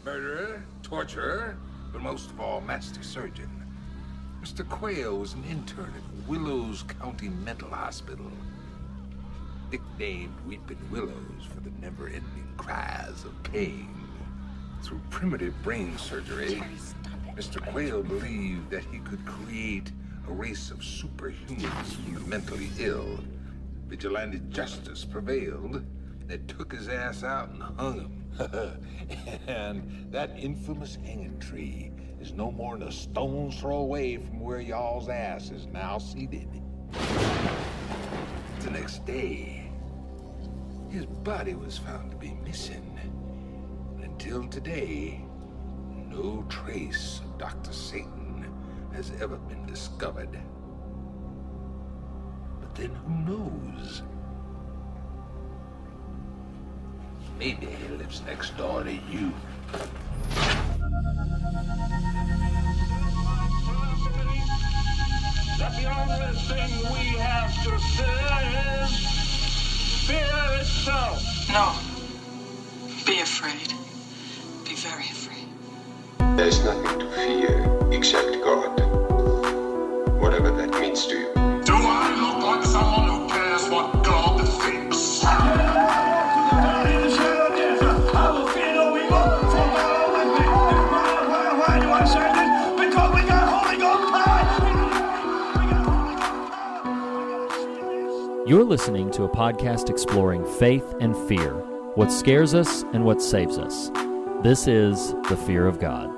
Murderer, torturer, but most of all, master surgeon. Mr. Quayle was an intern at Willows County Mental Hospital. Nicknamed Weeping Willows for the never-ending cries of pain. Through primitive brain surgery, Mr. Quayle believed that he could create a race of superhumans from the mentally ill. Vigilante justice prevailed. They took his ass out and hung him. And that infamous hanging tree is no more than a stone's throw away from where y'all's ass is now seated. The next day, his body was found to be missing. Until today, no trace of Dr. Satan has ever been discovered. But then who knows? Maybe he lives next door to you. That the only thing we have to fear is fear itself. No. Be afraid. Be very afraid. There's nothing to fear except God. Whatever that means to you. Do I look like someone who cares what God thinks? Why do I say this? Because we got Holy Ghost power! You're listening to a podcast exploring faith and fear, what scares us and what saves us. This is The Fear of God.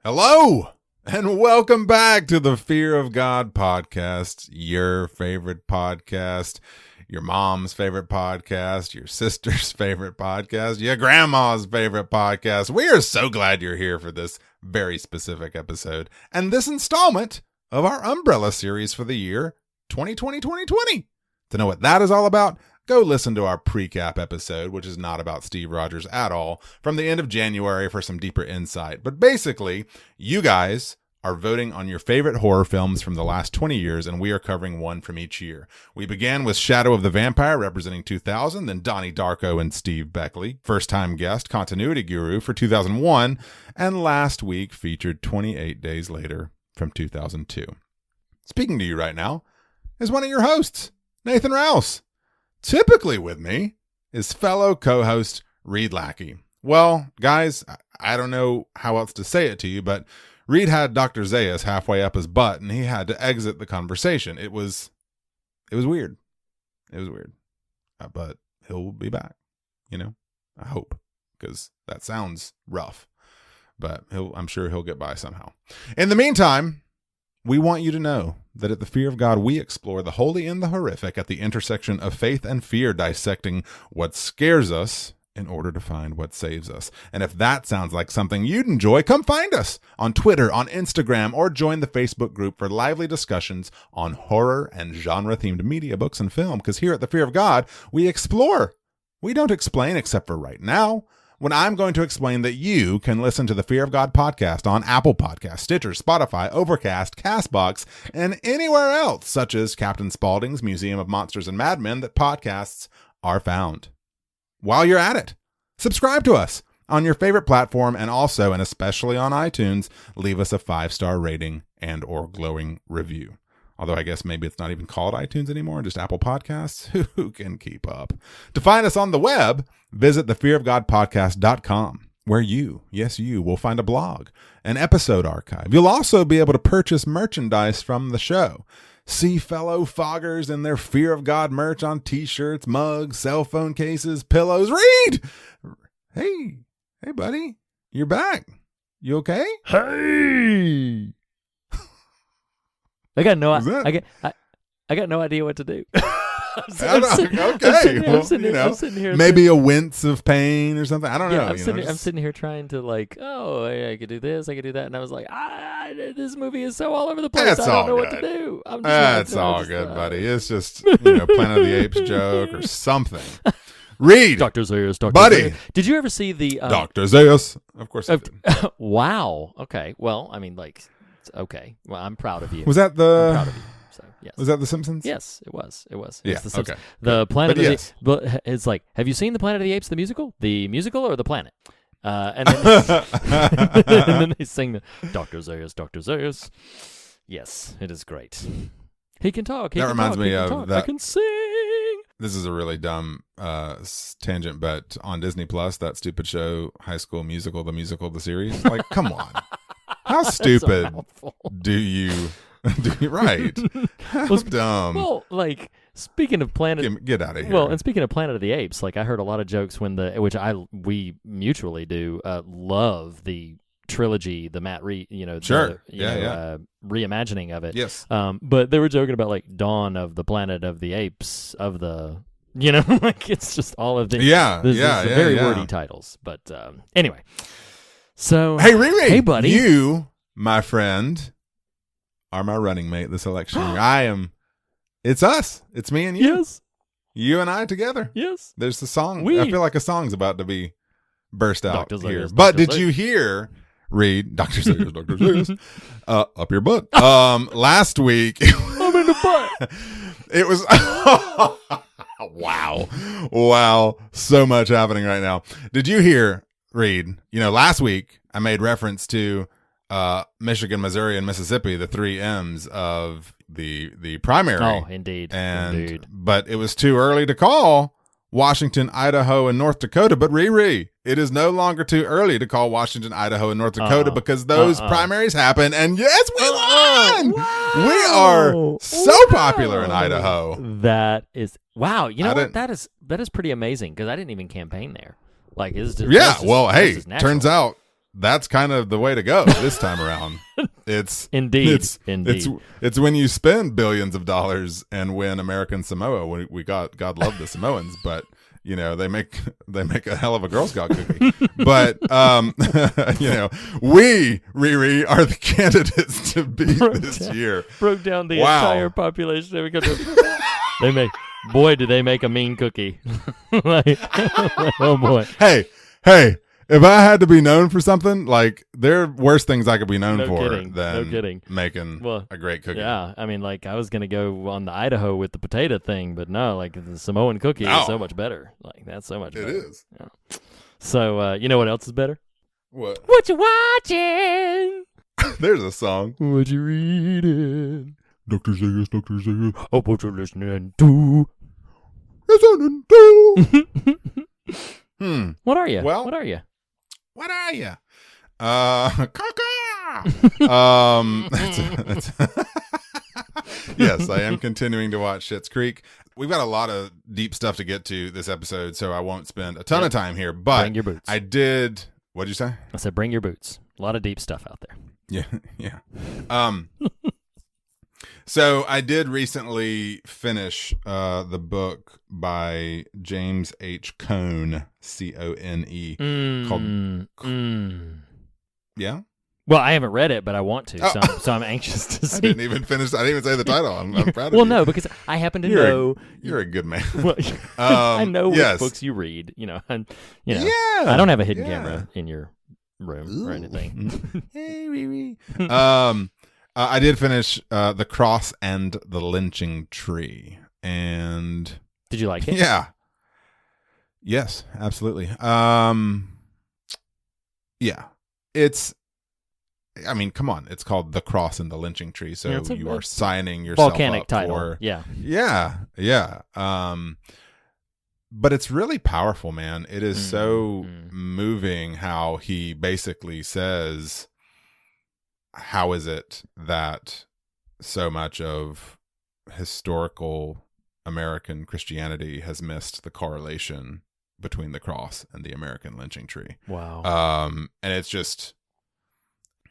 Hello, and welcome back to the Fear of God podcast, your favorite podcast, your mom's favorite podcast, your sister's favorite podcast, your grandma's favorite podcast. We are so glad you're here for this very specific episode and this installment of our Umbrella series for the year 2020-2020. To know what that is all about, go listen to our pre-cap episode, which is not about Steve Rogers at all, from the end of January for some deeper insight. But basically, you guys are voting on your favorite horror films from the last 20 years, and we are covering one from each year. We began with Shadow of the Vampire, representing 2000, then Donnie Darko and Steve Beckley, first-time guest, continuity guru for 2001, and last week featured 28 Days Later from 2002. Speaking to you right now is one of your hosts, Nathan Rouse. Typically with me is fellow co-host Reed Lackey. Well, guys, I don't know how else to say it to you, but Reed had Dr. Zayas halfway up his butt, and he had to exit the conversation. It was weird. It was weird. But he'll be back, I hope, because that sounds rough. But I'm sure he'll get by somehow. In the meantime, we want you to know that at the Fear of God, we explore the holy and the horrific at the intersection of faith and fear, dissecting what scares us in order to find what saves us. And if that sounds like something you'd enjoy, come find us on Twitter, on Instagram, or join the Facebook group for lively discussions on horror and genre-themed media, books, and film. Because here at the Fear of God, we explore. We don't explain, except for right now, when I'm going to explain that you can listen to the Fear of God podcast on Apple Podcasts, Stitcher, Spotify, Overcast, CastBox, and anywhere else, such as Captain Spaulding's Museum of Monsters and Madmen, that podcasts are found. While you're at it, subscribe to us on your favorite platform, and also, and especially on iTunes, leave us a 5-star rating and or glowing review. Although I guess maybe it's not even called iTunes anymore, just Apple Podcasts. Who can keep up? To find us on the web, visit thefearofgodpodcast.com, where you, yes you, will find a blog, an episode archive. You'll also be able to purchase merchandise from the show. See fellow foggers in their Fear of God merch on t-shirts, mugs, cell phone cases, pillows. Reed! Hey, buddy. You're back. You okay? Hey! I got no idea what to do. I'm sitting here. Maybe a wince of pain or something. I don't know. I'm sitting here trying to I could do this, I could do that, and I was like, this movie is so all over the place. I don't know what to do. That's all good, buddy. It's just Planet of the Apes joke or something. Read. Dr. Zayas, Dr. Buddy. Zayas. Did you ever see the... Dr. Zayas. Of course I did. Wow. Okay. Well, I mean, like, okay. Well, I'm proud of you. Was that I'm proud of you. So, yes. Was that The Simpsons? Yes, it was. It was. Yeah, It's the Simpsons. okay. The Planet But of yes. the Apes. It's like, have you seen the Planet of the Apes, the musical? The musical or the planet? And then, and then they sing the Dr. Zayas, Dr. Zayas. Yes, it is great. He can talk. He That can reminds talk, me he can of talk. that- I can sing. This is a really dumb tangent, but on Disney Plus, that stupid show, High School Musical, the series. Like, come on. How stupid do you right? How dumb. Well, like, speaking of Planet... Get out of here. Well, and speaking of Planet of the Apes, like, I heard a lot of jokes we mutually do, love the trilogy, the Matt Reed, Sure. reimagining of it. Yes. But they were joking about, like, Dawn of the Planet of the Apes of the, like, it's just all of the... This is very wordy titles. But anyway. So... Hey, Riri. Hey, buddy. You, my friend, are my running mate this election year. It's us. It's me and you. Yes. You and I together. Yes. There's the song. We. I feel like a song's about to be burst out Dr. here. Zayas, But Dr. did you hear, Read, Dr. Zayas, Dr. Zayas, up your butt. Last week. I'm in the butt. It was... Wow. So much happening right now. Did you hear, Read, last week I made reference to Michigan, Missouri, and Mississippi, the 3 M's of the primary. Oh, indeed. But it was too early to call Washington, Idaho, and North Dakota. But Riri, it is no longer too early to call Washington, Idaho, and North Dakota because those primaries happened. And yes, we won. Wow. We are so popular in Idaho. That is wow. You know I what? didn't- That is pretty amazing because I didn't even campaign there. Like, it's just, Yeah. that's just- Well, that's hey, just natural. turns out that's kind of the way to go this time around. It's Indeed. It's when you spend billions of dollars and win American Samoa. We got God love the Samoans, but they make a hell of a Girl Scout cookie. But we Riri are the candidates to beat this year. Broke down the Wow. entire population. They make do they make a mean cookie. Like, oh boy. Hey, if I had to be known for something, like, there are worse things I could be known for than making a great cookie. Yeah, I mean, like, I was going to go on the Idaho with the potato thing, but no, like, the Samoan cookie is so much better. Like, that's so much better. It is. Yeah. So, you know what else is better? What? What you watching? There's a song. What you reading? Dr. Zayas, Dr. Zayas. Oh, what you listening to? Listenin to. What are you? Well, what are you? What are you? Caca. Yes, I am continuing to watch Schitt's Creek. We've got a lot of deep stuff to get to this episode, so I won't spend a ton of time here. But Bring your boots. I did. What'd you say? I said, bring your boots. A lot of deep stuff out there. Yeah. So I did recently finish the book by James H. Cone, Cone, called. Yeah. Well, I haven't read it, but I want to, so I'm anxious to see. I didn't even say the title. I'm proud of you. Well, no, because I happen to know. You're a good man. Well, I know which yes. books you read. Yeah. I don't have a hidden camera in your room or anything. Hey, wee. I did finish The Cross and the Lynching Tree, and did you like it? Yeah. Yes, absolutely. Yeah. I mean, come on. It's called The Cross and the Lynching Tree, so you are signing yourself volcanic up title. for... Yeah. But it's really powerful, man. It is so moving how he basically says, how is it that so much of historical American Christianity has missed the correlation between the cross and the American lynching tree? Wow. And it's just,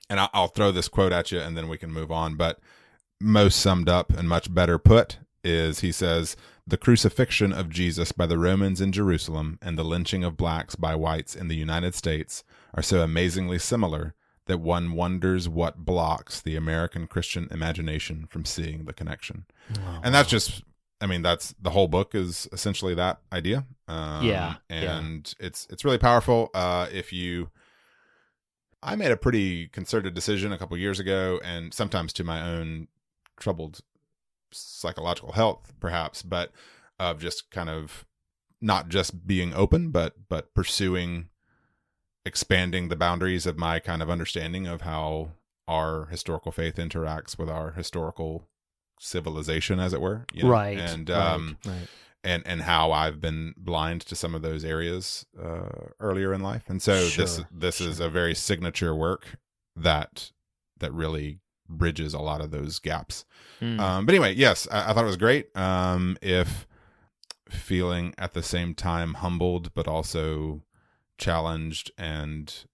and I'll throw this quote at you and then we can move on, but most summed up and much better put is, he says, the crucifixion of Jesus by the Romans in Jerusalem and the lynching of blacks by whites in the United States are so amazingly similar that one wonders what blocks the American Christian imagination from seeing the connection. And that's just I mean, that's the whole book is essentially that idea. And it's really powerful. I made a pretty concerted decision a couple years ago, and sometimes to my own troubled psychological health, perhaps, but of just kind of not just being open, but pursuing expanding the boundaries of my kind of understanding of how our historical faith interacts with our historical civilization, as it were, you know? Right. And right. and how I've been blind to some of those areas earlier in life, and so this is a very signature work that really bridges a lot of those gaps. But anyway, yes, I thought it was great. If feeling at the same time humbled, but also challenged and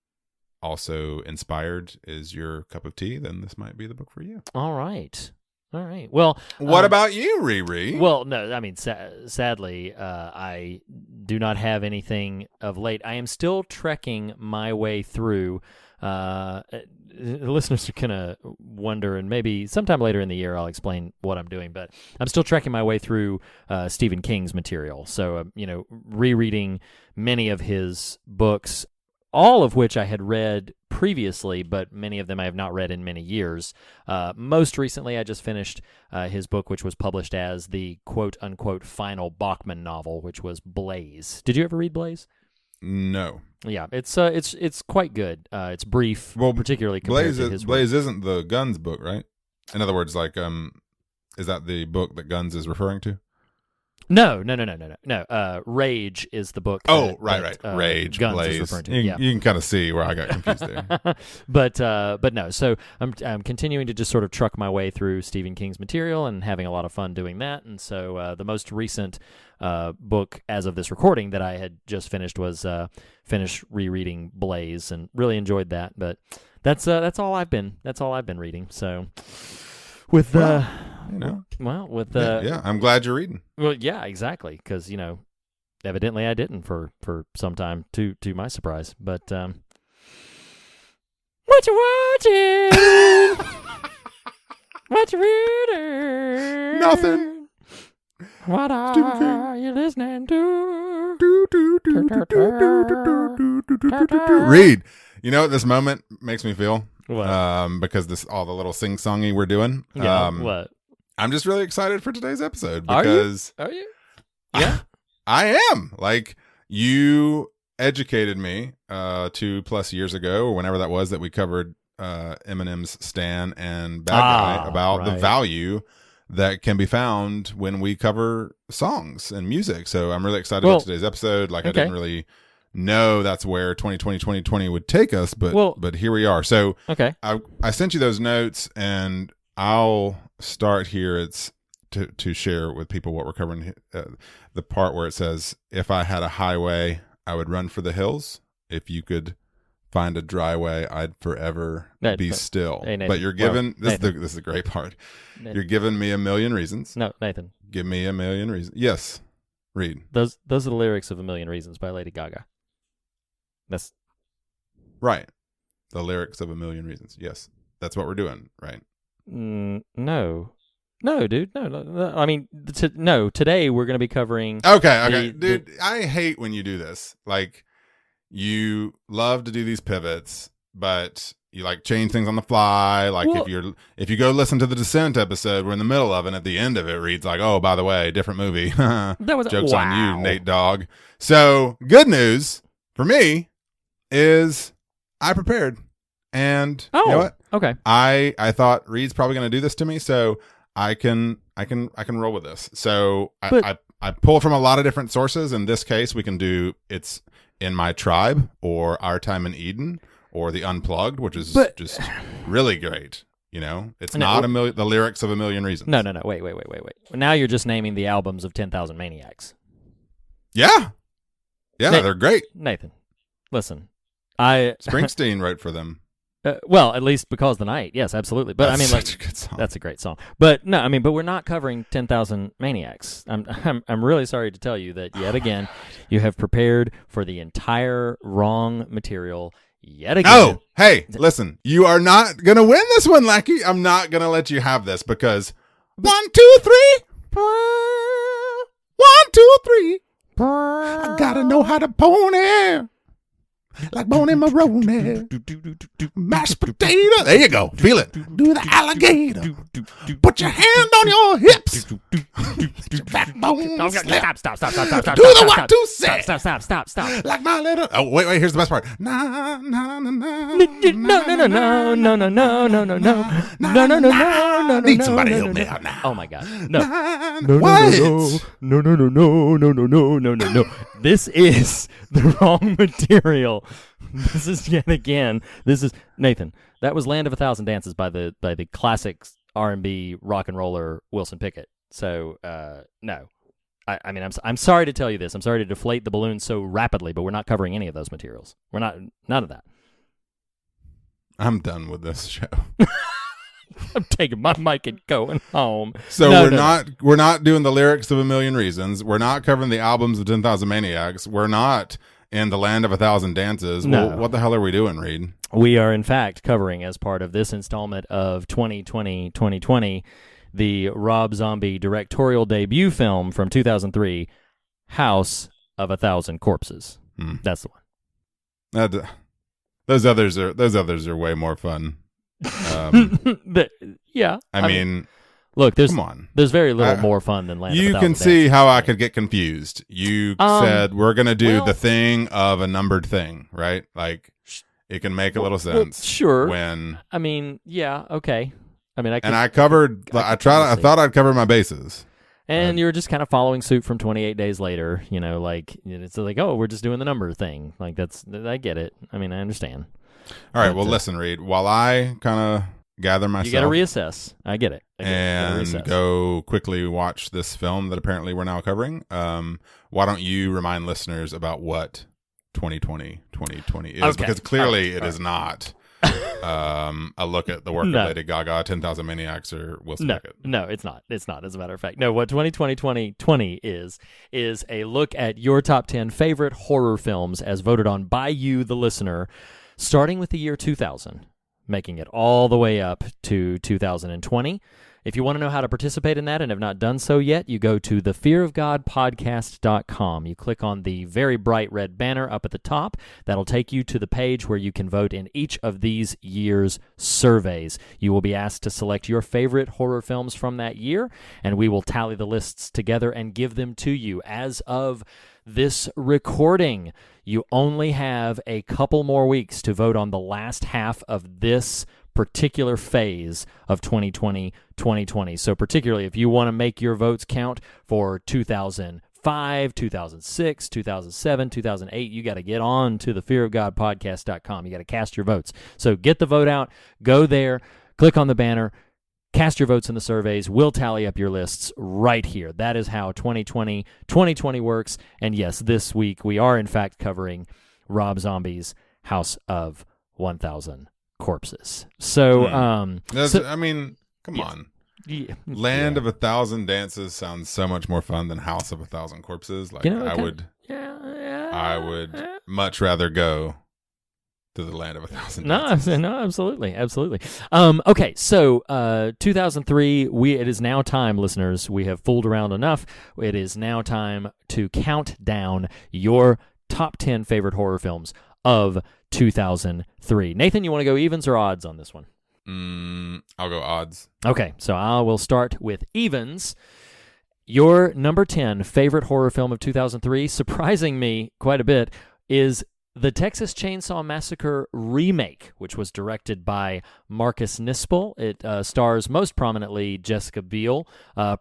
also inspired is your cup of tea, then this might be the book for you. All right. Well, what about you, Riri? Well, no, I mean, sadly, I do not have anything of late. I am still trekking my way through. The listeners are going to wonder, and maybe sometime later in the year I'll explain what I'm doing, but I'm still trekking my way through Stephen King's material. So, rereading many of his books, all of which I had read previously, but many of them I have not read in many years. Most recently, I just finished his book, which was published as the quote-unquote final Bachman novel, which was Blaze. Did you ever read Blaze? No. Yeah, it's quite good. It's brief, particularly compared to his work. Blaze isn't the Guns book, right? In other words, like, is that the book that Guns is referring to? No. Rage is the book. Right. Rage, Guns Blaze. is referring to. You can kind of see where I got confused there. But no. So I'm continuing to just sort of truck my way through Stephen King's material and having a lot of fun doing that. And so the most recent book as of this recording that I had just finished was finish rereading Blaze, and really enjoyed that. But that's all I've been reading. So with I'm glad you're reading. Well, yeah, exactly, because evidently I didn't for some time, to my surprise. But what you watching? What you reading? Nothing. What are you listening to? Read. You know what this moment makes me feel? What? Because all the little sing-songy we're doing. Yeah, what? I'm just really excited for today's episode because Are you? Yeah. I am. Like, you educated me 2+ years ago, or whenever that was, that we covered Eminem's Stan and Bad Guy, about the value that can be found when we cover songs and music. So I'm really excited about today's episode. Like, I didn't really know that's where 2020 would take us, but here we are. So I sent you those notes, and I'll start here. It's to share with people what we're covering. The part where it says, "If I had a highway, I would run for the hills. If you could find a dry way, I'd forever be still." Hey, Nathan. But you're given this is the great part. Nathan. You're giving me a million reasons. No, Nathan. Give me a million reasons. Yes, read. Those are the lyrics of "A Million Reasons" by Lady Gaga. That's right. The lyrics of "A Million Reasons." Yes, that's what we're doing, right? No, dude. No. I mean, today we're going to be covering. Okay, dude. I hate when you do this. Like, you love to do these pivots, but you like change things on the fly. Like, if you go listen to the Dissent episode, we're in the middle of it, and at the end of it reads like, "Oh, by the way, different movie." That was jokes on you, Nate Dogg. So, good news for me is I prepared, and you know what? Okay. I thought Reed's probably going to do this to me, so I can roll with this. So I pull from a lot of different sources. In this case, we can do It's in My Tribe, or Our Time in Eden, or The Unplugged, which is just really great. It's not the lyrics of "A Million Reasons." No. Wait. Now you're just naming the albums of 10,000 Maniacs. Yeah, they're great. Nathan, listen. Springsteen wrote for them. Well, at least Because the Night. Yes, absolutely. But that's I mean, like, such a good song. That's a great song. But no, I mean, but we're not covering 10,000 Maniacs. I'm really sorry to tell you that yet again, you have prepared for the entire wrong material yet again. No, hey, listen, you are not gonna win this one, Lackey. I'm not gonna let you have this because 1, 2, 3. 1, 2, 3. I gotta know how to pony. Like Boney Maroney. Mashed potato. There you go. Feel it. Do the alligator. Put your hand on your hips. Your backbone slap. Stop. Do the what to say. Stop. Like my little. Oh, wait. Here's the best part. Na, na, na, na. No. Need somebody to help me out now. Oh my God. No. What? No. This is the wrong material. This is yet again. This is Nathan. That was "Land of a Thousand Dances" by the classic R&B rock and roller Wilson Pickett. So no, I mean I'm sorry to tell you this. I'm sorry to deflate the balloon so rapidly, but we're not covering any of those materials. We're not none of that. I'm done with this show. I'm taking my mic and going home. So we're not doing the lyrics of A Million Reasons. We're not covering the albums of 10,000 Maniacs. We're not in the Land of a Thousand Dances. No. Well, what the hell are we doing, Reed? We are in fact covering, as part of this installment of 2020, the Rob Zombie directorial debut film from 2003, House of a Thousand Corpses. That's the one. Those others are way more fun. Yeah. I mean, look, come on. There's very little more fun than Land of a You Thousand can see Dances. how I could get confused. You said we're going to do the thing of a numbered thing, right? Like, it can make a little sense. Sure. When I mean, yeah, okay. I mean, I thought I'd cover my bases. And you're just kind of following suit from 28 Days Later, like it's like, oh, we're just doing the number thing. Like I get it. I mean, I understand. All right, well, listen, Reed. While I kind of gather myself, you got to reassess. I get it. And go quickly watch this film that apparently we're now covering. Why don't you remind listeners about what 2020 is? Okay. Because clearly it is not a look at the work of Lady Gaga, 10,000 Maniacs, or Wilson Pickett. No, it's not. It's not, as a matter of fact. No, what 2020 is a look at your top 10 favorite horror films as voted on by you, the listener, starting with the year 2000, making it all the way up to 2020. If you want to know how to participate in that and have not done so yet, you go to thefearofgodpodcast.com. You click on the very bright red banner up at the top. That'll take you to the page where you can vote in each of these year's surveys. You will be asked to select your favorite horror films from that year, and we will tally the lists together and give them to you. As of this recording, you only have a couple more weeks to vote on the last half of this particular phase of 2020. So particularly if you want to make your votes count for 2005, 2006, 2007, 2008, you got to get on to thefearofgodpodcast.com. You got to cast your votes. So get the vote out, go there, click on the banner, cast your votes in the surveys. We'll tally up your lists right here. That is how 2020 works. And yes, this week we are in fact covering Rob Zombie's House of 1,000 Corpses. So, I mean, come on. Yeah, Land of a Thousand Dances sounds so much more fun than House of a Thousand Corpses. Like, I would much rather go to the Land of a Thousand Dances. No, absolutely. Okay, so 2003, it is now time, listeners. We have fooled around enough. It is now time to count down your top 10 favorite horror films of 2003. Nathan, you want to go evens or odds on this one? I'll go odds. Okay, so I will start with evens. Your number 10 favorite horror film of 2003, surprising me quite a bit, is the Texas Chainsaw Massacre remake, which was directed by Marcus Nispel. It stars most prominently Jessica Biel,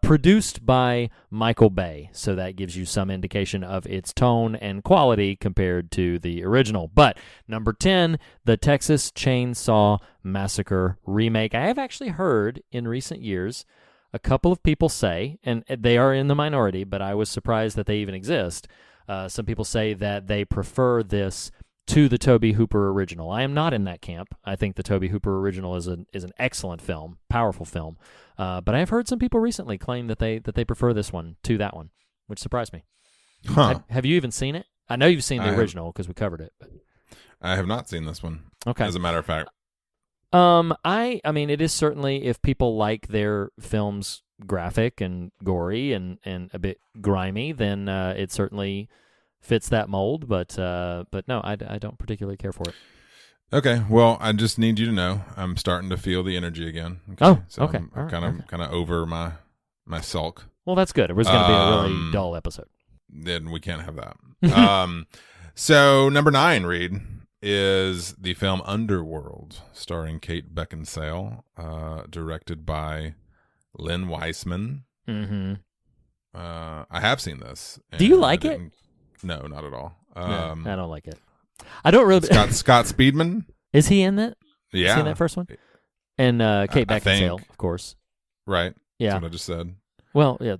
produced by Michael Bay. So that gives you some indication of its tone and quality compared to the original. But number 10, the Texas Chainsaw Massacre remake. I have actually heard in recent years a couple of people say, and they are in the minority, but I was surprised that they even exist. Some people say that they prefer this to the Tobe Hooper original. I am not in that camp. I think the Tobe Hooper original is an excellent film, powerful film. But I have heard some people recently claim that they prefer this one to that one, which surprised me. Huh. Have you even seen it? I know you've seen the original because we covered it. But. I have not seen this one. Okay. As a matter of fact. I mean, it is certainly, if people like their films graphic and gory and a bit grimy, then it certainly fits that mold. But no, I don't particularly care for it. Okay, well, I just need you to know I'm starting to feel the energy again. So okay. I'm kind of over my sulk. Well, that's good. It was going to be a really dull episode. Then we can't have that. So number 9, Reed, is the film Underworld, starring Kate Beckinsale, directed by Lynn Weissman. Mm-hmm. I have seen this. Do you like it? No, not at all. No, I don't like it. I don't really. Scott Speedman. Is he in that? Yeah. Is he in that first one? And Kate Beckinsale, of course. Right. Yeah. That's what I just said. Well, yeah.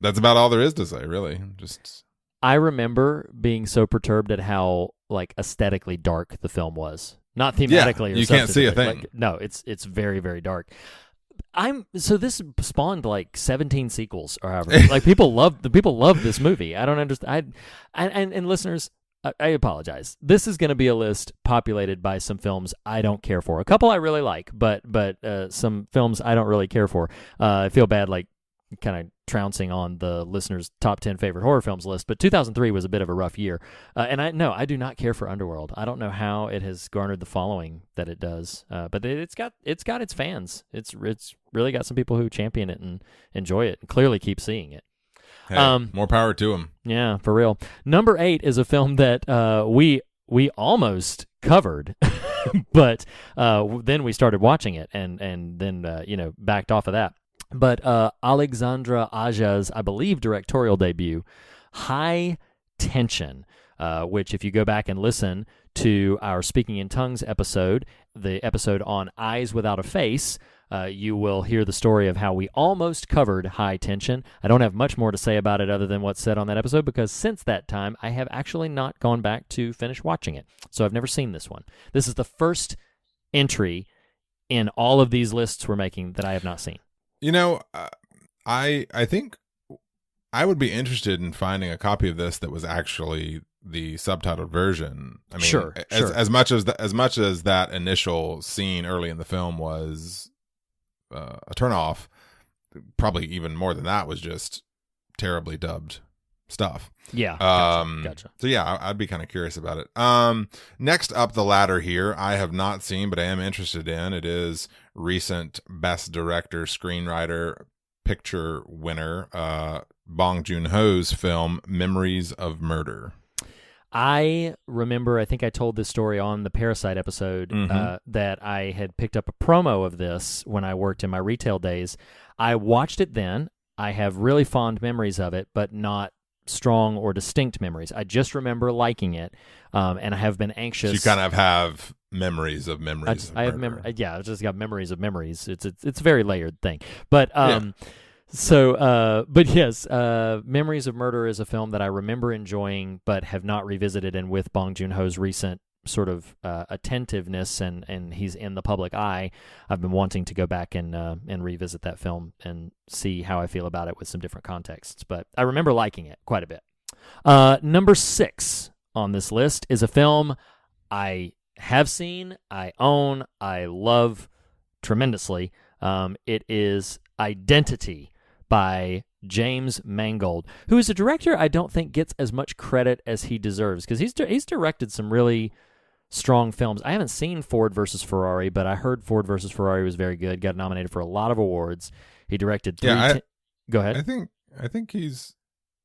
That's about all there is to say, really. Just. I remember being so perturbed at how aesthetically dark the film was. Not thematically. Yeah, or you can't see a substantively. thing. No, it's very, very dark. So this spawned 17 sequels or however. People love this movie. I don't understand. And listeners, I apologize. This is going to be a list populated by some films I don't care for. A couple I really like, but some films I don't really care for. I feel bad kind of trouncing on the listeners' top 10 favorite horror films list, but 2003 was a bit of a rough year. And I do not care for Underworld. I don't know how it has garnered the following that it does, but it's got its fans. It's really got some people who champion it and enjoy it and clearly keep seeing it. Hey, more power to them. Yeah, for real. Number 8 is a film that we almost covered, but then we started watching it and then backed off of that. But Alexandra Aja's, I believe, directorial debut, High Tension, which if you go back and listen to our Speaking in Tongues episode, the episode on Eyes Without a Face, you will hear the story of how we almost covered High Tension. I don't have much more to say about it other than what's said on that episode, because since that time, I have actually not gone back to finish watching it. So I've never seen this one. This is the first entry in all of these lists we're making that I have not seen. I think I would be interested in finding a copy of this that was actually the subtitled version. I mean, sure. As much as that initial scene early in the film was a turnoff, probably even more than that was just terribly dubbed stuff. Yeah. Gotcha. So yeah, I'd be kind of curious about it. Next up the ladder here, I have not seen, but I am interested in. It is recent Best Director, Screenwriter, Picture winner, Bong Joon-ho's film Memories of Murder. I remember, I think I told this story on the Parasite episode, that I had picked up a promo of this when I worked in my retail days. I watched it then. I have really fond memories of it, but not strong or distinct memories. I just remember liking it, and I have been anxious. So you kind of have memories of memories. I've just got memories of memories. It's a very layered thing, but but yes, Memories of Murder is a film that I remember enjoying, but have not revisited. And with Bong Joon-ho's recent sort of attentiveness and he's in the public eye, I've been wanting to go back and revisit that film and see how I feel about it with some different contexts. But I remember liking it quite a bit. Number 6 on this list is a film I have seen, I own, I love tremendously. It is Identity by James Mangold, who is a director I don't think gets as much credit as he deserves, because he's directed some really strong films. I haven't seen Ford versus Ferrari, but I heard Ford versus Ferrari was very good. Got nominated for a lot of awards. He directed Go ahead. I think he's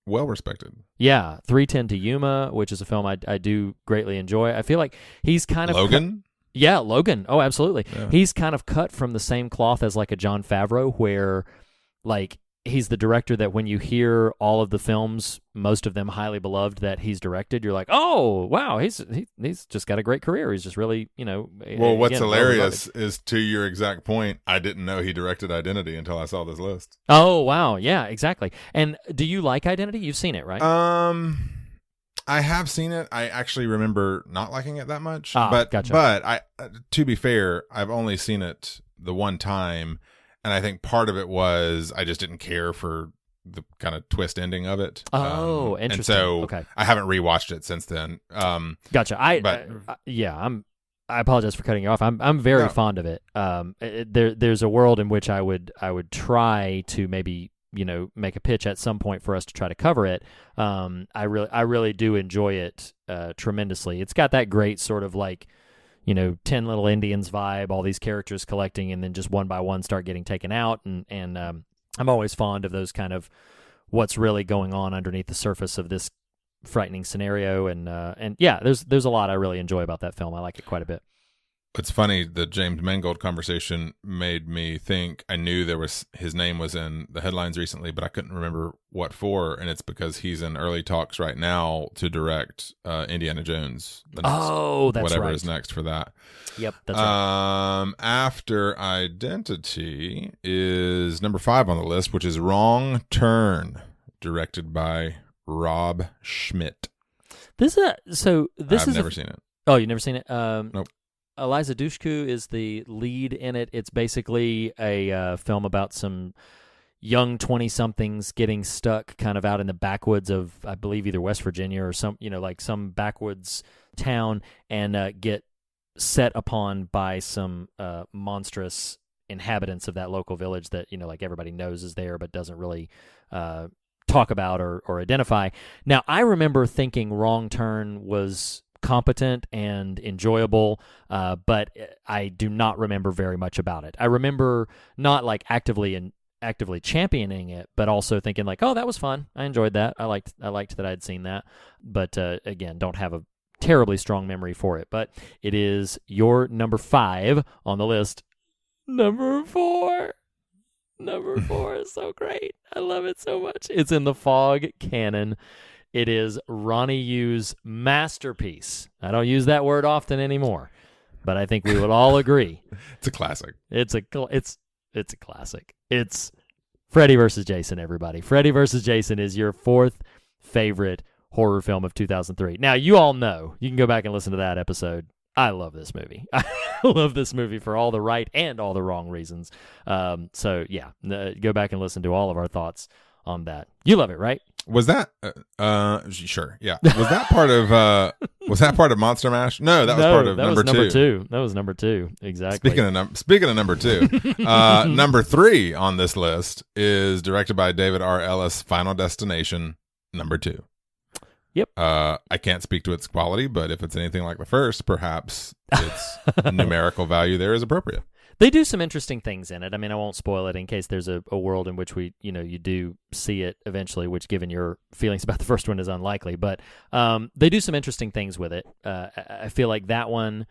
well respected. Yeah, 3:10 to Yuma, which is a film I do greatly enjoy. I feel like he's kind of Logan. Yeah, Logan. Oh, absolutely. Yeah. He's kind of cut from the same cloth as like a Jon Favreau, where he's the director that when you hear all of the films, most of them highly beloved, that he's directed, you're like, oh, wow, he's just got a great career. He's just really, Well, what's hilarious is, to your exact point, I didn't know he directed Identity until I saw this list. Oh, wow. Yeah, exactly. And do you like Identity? You've seen it, right? I have seen it. I actually remember not liking it that much. Gotcha. But to be fair, I've only seen it the one time. And I think part of it was I just didn't care for the kind of twist ending of it. Oh, interesting. And so okay. I haven't rewatched it since then. Gotcha. I apologize for cutting you off. I'm very No. fond of it. There's a world in which I would try to maybe make a pitch at some point for us to try to cover it. I really do enjoy it tremendously. It's got that great sort of like 10 Little Indians vibe, all these characters collecting and then just one by one start getting taken out. And I'm always fond of those kind of what's really going on underneath the surface of this frightening scenario. And yeah, there's a lot I really enjoy about that film. I like it quite a bit. It's funny, the James Mangold conversation made me think. I knew his name was in the headlines recently, but I couldn't remember what for, and it's because he's in early talks right now to direct Indiana Jones. That's whatever right. is next for that. Yep, that's right. After Identity is number 5 on the list, which is Wrong Turn, directed by Rob Schmidt. I've never seen it. Oh, you've never seen it? Nope. Eliza Dushku is the lead in it. It's basically a film about some young 20-somethings getting stuck kind of out in the backwoods of, I believe, either West Virginia or some backwoods town, and get set upon by some monstrous inhabitants of that local village that like everybody knows is there but doesn't really talk about or identify. Now, I remember thinking Wrong Turn was competent and enjoyable, but I do not remember very much about it. I remember not like actively championing it, but also thinking like, oh, that was fun. I enjoyed that. I liked that I'd seen that. But again, don't have a terribly strong memory for it. But it is your number 5 on the list. Number 4. Number 4 is so great. I love it so much. It's in the Fog canon. It is Ronnie Yu's masterpiece. I don't use that word often anymore, but I think we would all agree. It's a classic. It's a classic. It's Freddy vs. Jason, everybody. Freddy vs. Jason is your 4th favorite horror film of 2003. Now, you all know. You can go back and listen to that episode. I love this movie. I love this movie for all the right and all the wrong reasons. So, yeah, go back and listen to all of our thoughts on that. You love it, right? Was that sure? Yeah. Was that part of Monster Mash? No, that was part of number 2. That was number 2. Exactly. Speaking of number 2, number 3 on this list is directed by David R. Ellis. Final Destination, number 2. Yep. I can't speak to its quality, but if it's anything like the first, perhaps its numerical value there is appropriate. They do some interesting things in it. I mean, I won't spoil it in case there's a world in which you do see it eventually, which given your feelings about the first one is unlikely. But they do some interesting things with it. I feel like that one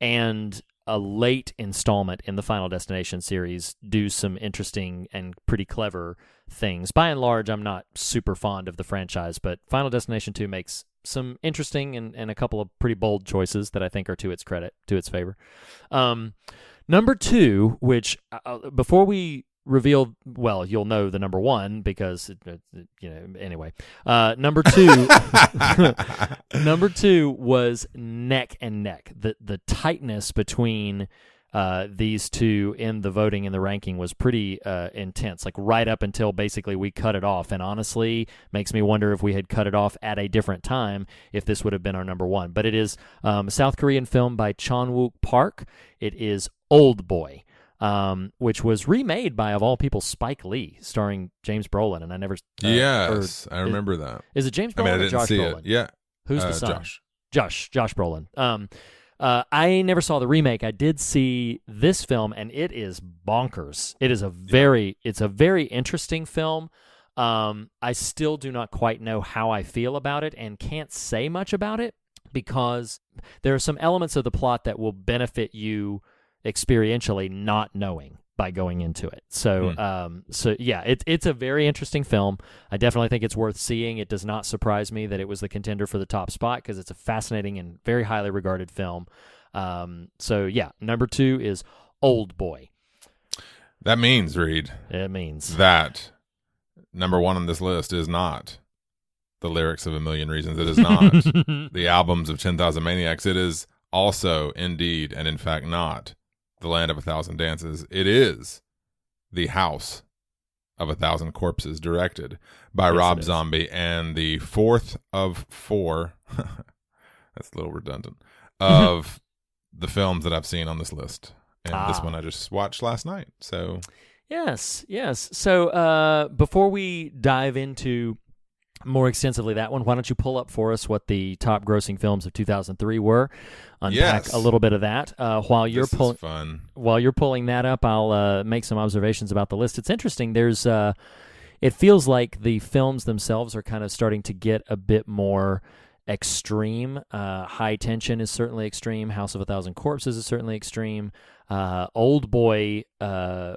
and a late installment in the Final Destination series do some interesting and pretty clever things. By and large, I'm not super fond of the franchise, but Final Destination 2 makes some interesting and a couple of pretty bold choices that I think are to its credit, to its favor. Number 2, which before we reveal, well, you'll know the number 1 because anyway. Number 2, number 2 was neck and neck. The tightness between these two in the voting and the ranking was pretty intense, like right up until basically we cut it off. And honestly, makes me wonder if we had cut it off at a different time, if this would have been our number 1. But it is a South Korean film by Chan-wook Park. It is Old Boy, which was remade by, of all people, Spike Lee, starring James Brolin. And I never... yes, I remember that. Is it James Brolin or Josh Brolin? It. Yeah. Who's the son? Josh Brolin. I never saw the remake. I did see this film, and it is bonkers. It is it's a very interesting film. I still do not quite know how I feel about it and can't say much about it because there are some elements of the plot that will benefit you experientially not knowing by going into it. So yeah, it's a very interesting film. I definitely think it's worth seeing. It does not surprise me that it was the contender for the top spot because it's a fascinating and very highly regarded film. So yeah, number 2 is Old Boy. That means, Reed. It means that number 1 on this list is not the lyrics of A Million Reasons. It is not the albums of 10,000 Maniacs. It is also, indeed, and in fact not The Land of 1,000 Dances. It is The House of 1,000 Corpses, directed by Rob Zombie, and the 4th of 4 that's a little redundant, of the films that I've seen on this list. And this one I just watched last night. So Yes. So before we dive into more extensively that one, why don't you pull up for us what the top grossing films of 2003 were? Unpack a little bit of that. While you're pulling that up, I'll make some observations about the list. It's interesting. There's it feels like the films themselves are kind of starting to get a bit more extreme. High Tension is certainly extreme. House of a Thousand Corpses is certainly extreme. Old Boy,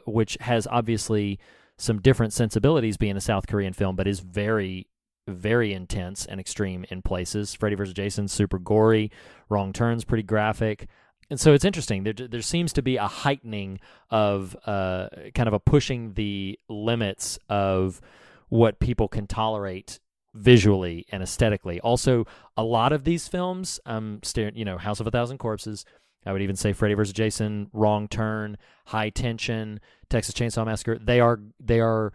which has obviously some different sensibilities being a South Korean film, but is very, very intense and extreme in places. Freddy vs. Jason, super gory. Wrong Turn's pretty graphic. And so it's interesting. There seems to be a heightening of kind of a pushing the limits of what people can tolerate visually and aesthetically. Also, a lot of these films, House of a Thousand Corpses, I would even say Freddy vs. Jason, Wrong Turn, High Tension, Texas Chainsaw Massacre, they are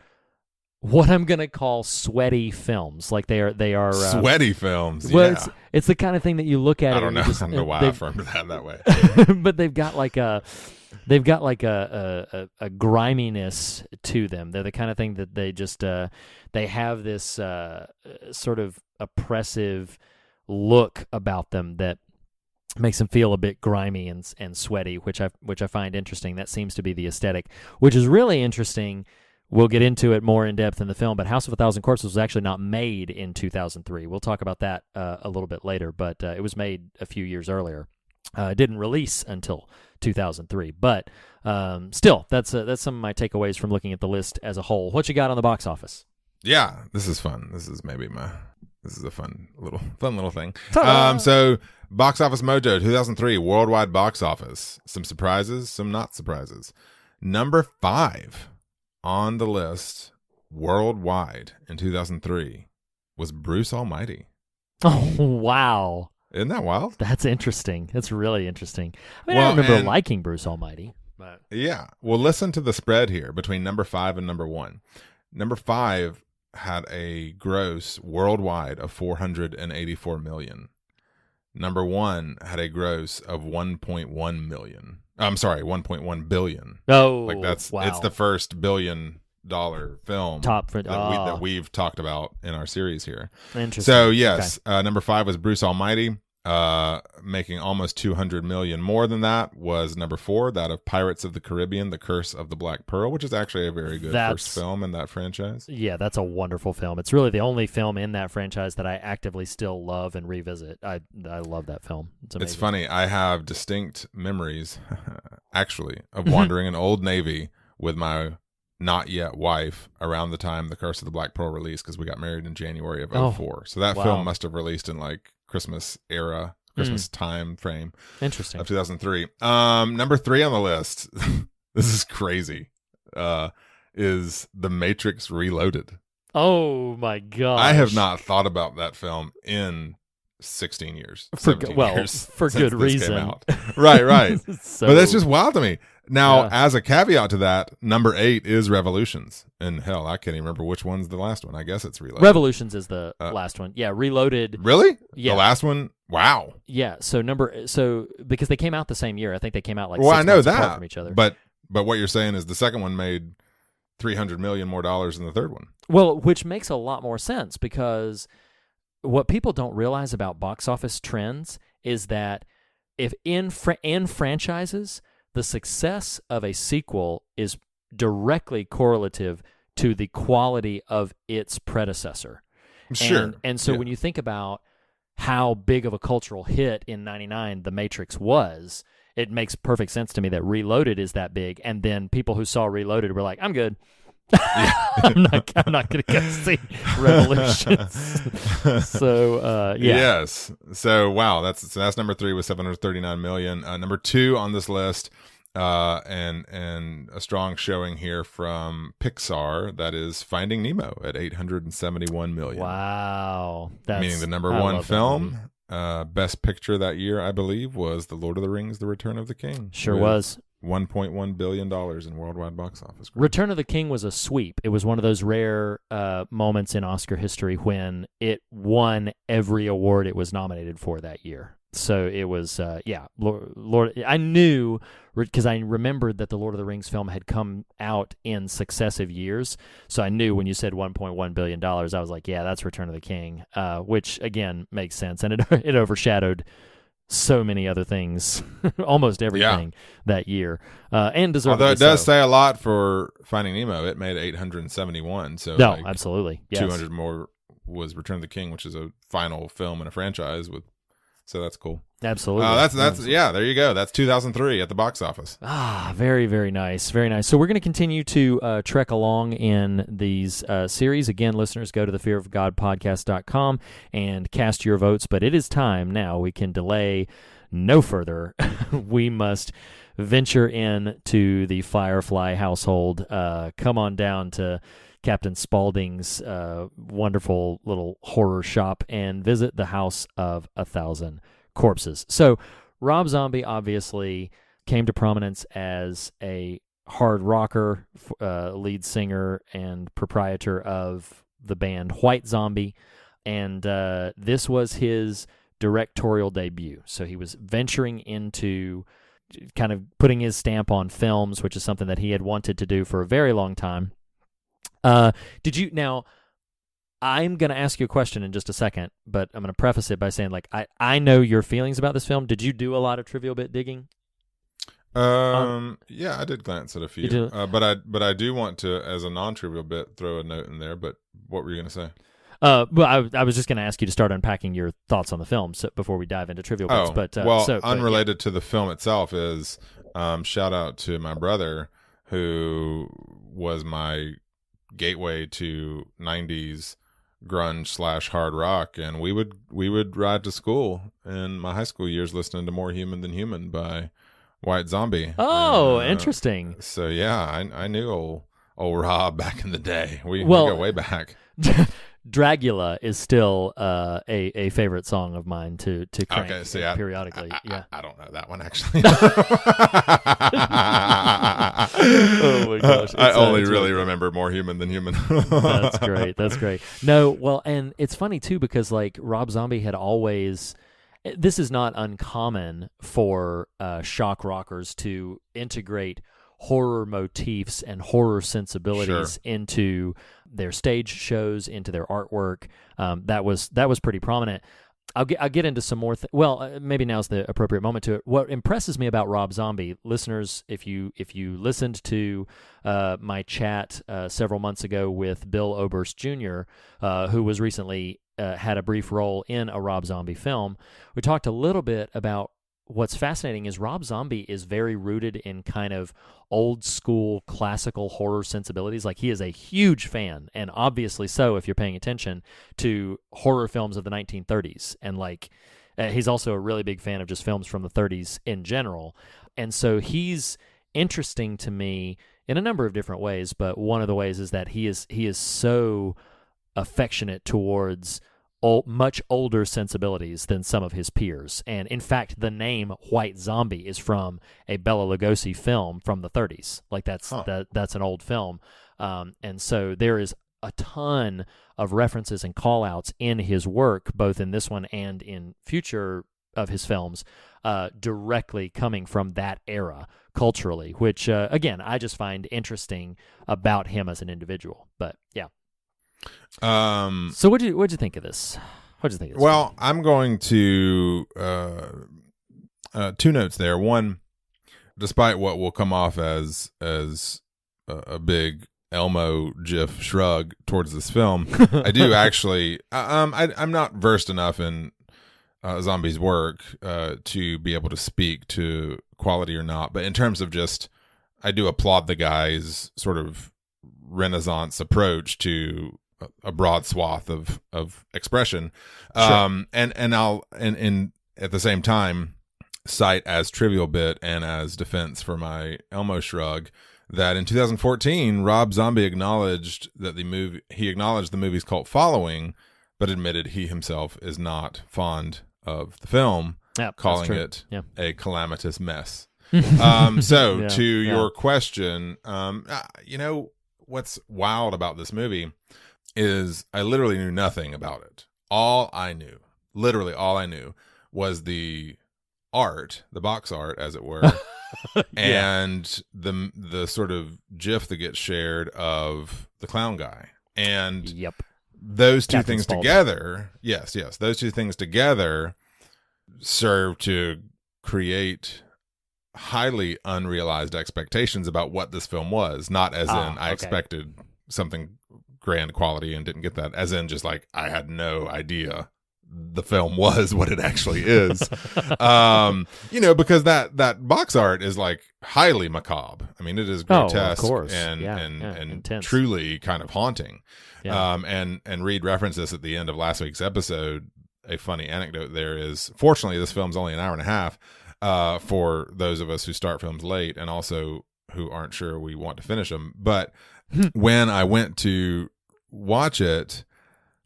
what I'm gonna call sweaty films. Like they are sweaty films. Well, it's the kind of thing that you look at. I don't know why I affirmed that way. But they've got like a griminess to them. They're the kind of thing that they just they have this sort of oppressive look about them that makes them feel a bit grimy and sweaty, which I find interesting. That seems to be the aesthetic, which is really interesting. We'll get into it more in depth in the film, but House of a Thousand Corpses was actually not made in 2003. We'll talk about that a little bit later, but it was made a few years earlier. It didn't release until 2003, but still, that's some of my takeaways from looking at the list as a whole. What you got on the box office? Yeah, this is fun. This is a fun little thing. So Box Office Mojo 2003 worldwide box office. Some surprises, some not surprises. Number 5 on the list worldwide in 2003 was Bruce Almighty. Oh, wow. Isn't that wild? That's interesting. That's really interesting. I mean, I remember liking Bruce Almighty. But yeah. Well, listen to the spread here between number 5 and number 1. Number 5 had a gross worldwide of $484 million. Number 1 had a gross of $1.1 million. I'm sorry, $1.1 billion. Oh, it's the first $1 billion film that we've talked about in our series here. Interesting. So yes, number 5 was Bruce Almighty, making almost $200 million. More than that was number 4, that of Pirates of the Caribbean: The Curse of the Black Pearl, which is actually a very good first film in that franchise. Yeah, that's a wonderful film. It's really the only film in that franchise that I actively still love and revisit. I love that film. It's amazing. It's funny. I have distinct memories, actually, of wandering an Old Navy with my not yet wife around the time The Curse of the Black Pearl released, because we got married in January of 2004. So that film must have released in Christmas time frame. Interesting. Of 2003. Number 3 on the list, this is crazy, is The Matrix Reloaded. Oh my god! I have not thought about that film in 16 years. For 17 well, years for good reason. Came out. Right. So, but that's just wild to me. Now, as a caveat to that, number 8 is Revolutions. And hell, I can't even remember which one's the last one. I guess it's Reloaded. Revolutions is the last one. Yeah, Reloaded. Really? Yeah. The last one? Wow. Yeah. So because they came out the same year. I think they came out 6 I know months that apart from each other. But what you're saying is the second one made $300 million more than the third one. Well, which makes a lot more sense, because what people don't realize about box office trends is that if in franchises, the success of a sequel is directly correlative to the quality of its predecessor. Sure. And so when you think about how big of a cultural hit in 99 The Matrix was, it makes perfect sense to me that Reloaded is that big, and then people who saw Reloaded were like, I'm good. I'm not going to go see Revolutions. So Yes. So wow, that's number 3 with $739 million. Number 2 on this list, and a strong showing here from Pixar, that is Finding Nemo at $871 million. Wow, meaning the number 1 film. Best picture that year, I believe, was The Lord of the Rings: The Return of the King. Sure was. $1.1 billion in worldwide box office. Return of the King was a sweep. It was one of those rare moments in Oscar history when it won every award it was nominated for that year. So it was, Lord. I knew, because I remembered that the Lord of the Rings film had come out in successive years. So I knew when you said $1.1 billion, I was like, yeah, that's Return of the King, which, again, makes sense. And it overshadowed so many other things, almost everything that year, and deservedly. Although it does say a lot for Finding Nemo. It made 871, so no, absolutely, yes. 200 more was Return of the King, which is a final film in a franchise so that's cool. Absolutely. That's there you go. That's 2003 at the box office. Very, very nice. Very nice. So we're going to continue to trek along in these series. Again, listeners, go to thefearofgodpodcast.com and cast your votes, but it is time now. We can delay no further. We must venture in to the Firefly household. Come on down to Captain Spaulding's wonderful little horror shop and visit the House of 1,000 Corpses. So Rob Zombie obviously came to prominence as a hard rocker, lead singer and proprietor of the band White Zombie, and this was his directorial debut. So he was venturing into kind of putting his stamp on films, which is something that he had wanted to do for a very long time. Now, I'm going to ask you a question in just a second, but I'm going to preface it by saying, like, I know your feelings about this film. Did you do a lot of trivial bit digging? Yeah, I did glance at a few, You do? but I do want to, as a non-trivial bit, throw a note in there. But what were you going to say? Well, I was just going to ask you to start unpacking your thoughts on the film before we dive into trivial bits. But unrelated to the film itself is shout out to my brother, who was my gateway to 90s grunge / hard rock, and we would ride to school in my high school years listening to More Human Than Human by White Zombie. Oh, interesting. So yeah, I knew old Rob back in the day. We go way back. Dragula is still a favorite song of mine to crank periodically. I don't know that one actually. Oh my gosh! I only really remember More Human Than Human. That's great. That's great. No, well, and it's funny too because like Rob Zombie had always. This is not uncommon for shock rockers to integrate horror motifs and horror sensibilities into their stage shows, into their artwork. That was pretty prominent. I'll get into some more. Maybe now's the appropriate moment to it. What impresses me about Rob Zombie, listeners, if you listened to my chat several months ago with Bill Oberst Jr., who was recently had a brief role in a Rob Zombie film, we talked a little bit about what's fascinating is Rob Zombie is very rooted in kind of old school classical horror sensibilities. Like he is a huge fan, and obviously so if you're paying attention to horror films of the 1930s. And like he's also a really big fan of just films from the 30s in general. And so he's interesting to me in a number of different ways, but one of the ways is that he is so affectionate towards much older sensibilities than some of his peers. And in fact, the name White Zombie is from a Bela Lugosi film from the 30s. Like that's an old film. And so there is a ton of references and call-outs in his work, both in this one and in future of his films, directly coming from that era culturally, which, again, I just find interesting about him as an individual. But, yeah. So what'd you think of this? Well, I'm going to two notes there. One, despite what will come off as a big Elmo GIF shrug towards this film, I do actually. I'm not versed enough in Zombie's work to be able to speak to quality or not. But in terms of just, I do applaud the guy's sort of Renaissance approach to a broad swath of expression. Sure. And I'll at the same time cite as trivial bit and as defense for my Elmo shrug that in 2014 Rob Zombie acknowledged that the movie's cult following, but admitted he himself is not fond of the film, calling it a calamitous mess. To your question, what's wild about this movie is I literally knew nothing about it. All I knew was the art, the box art, as it were, and the sort of GIF that gets shared of the clown guy. And Yep. those two Captain things Spaulding. together, yes, those two things together serve to create highly unrealized expectations about what this film was. Not as in I okay. expected something grand quality and didn't get that, as in just like I had no idea the film was what it actually is. Because that box art is like highly macabre. I mean, it is grotesque of course. and Intense. truly kind of haunting. Yeah. And Reed referenced this at the end of last week's episode. A funny anecdote there is, fortunately, this film's only an hour and a half for those of us who start films late and also who aren't sure we want to finish them. But when I went to watch it,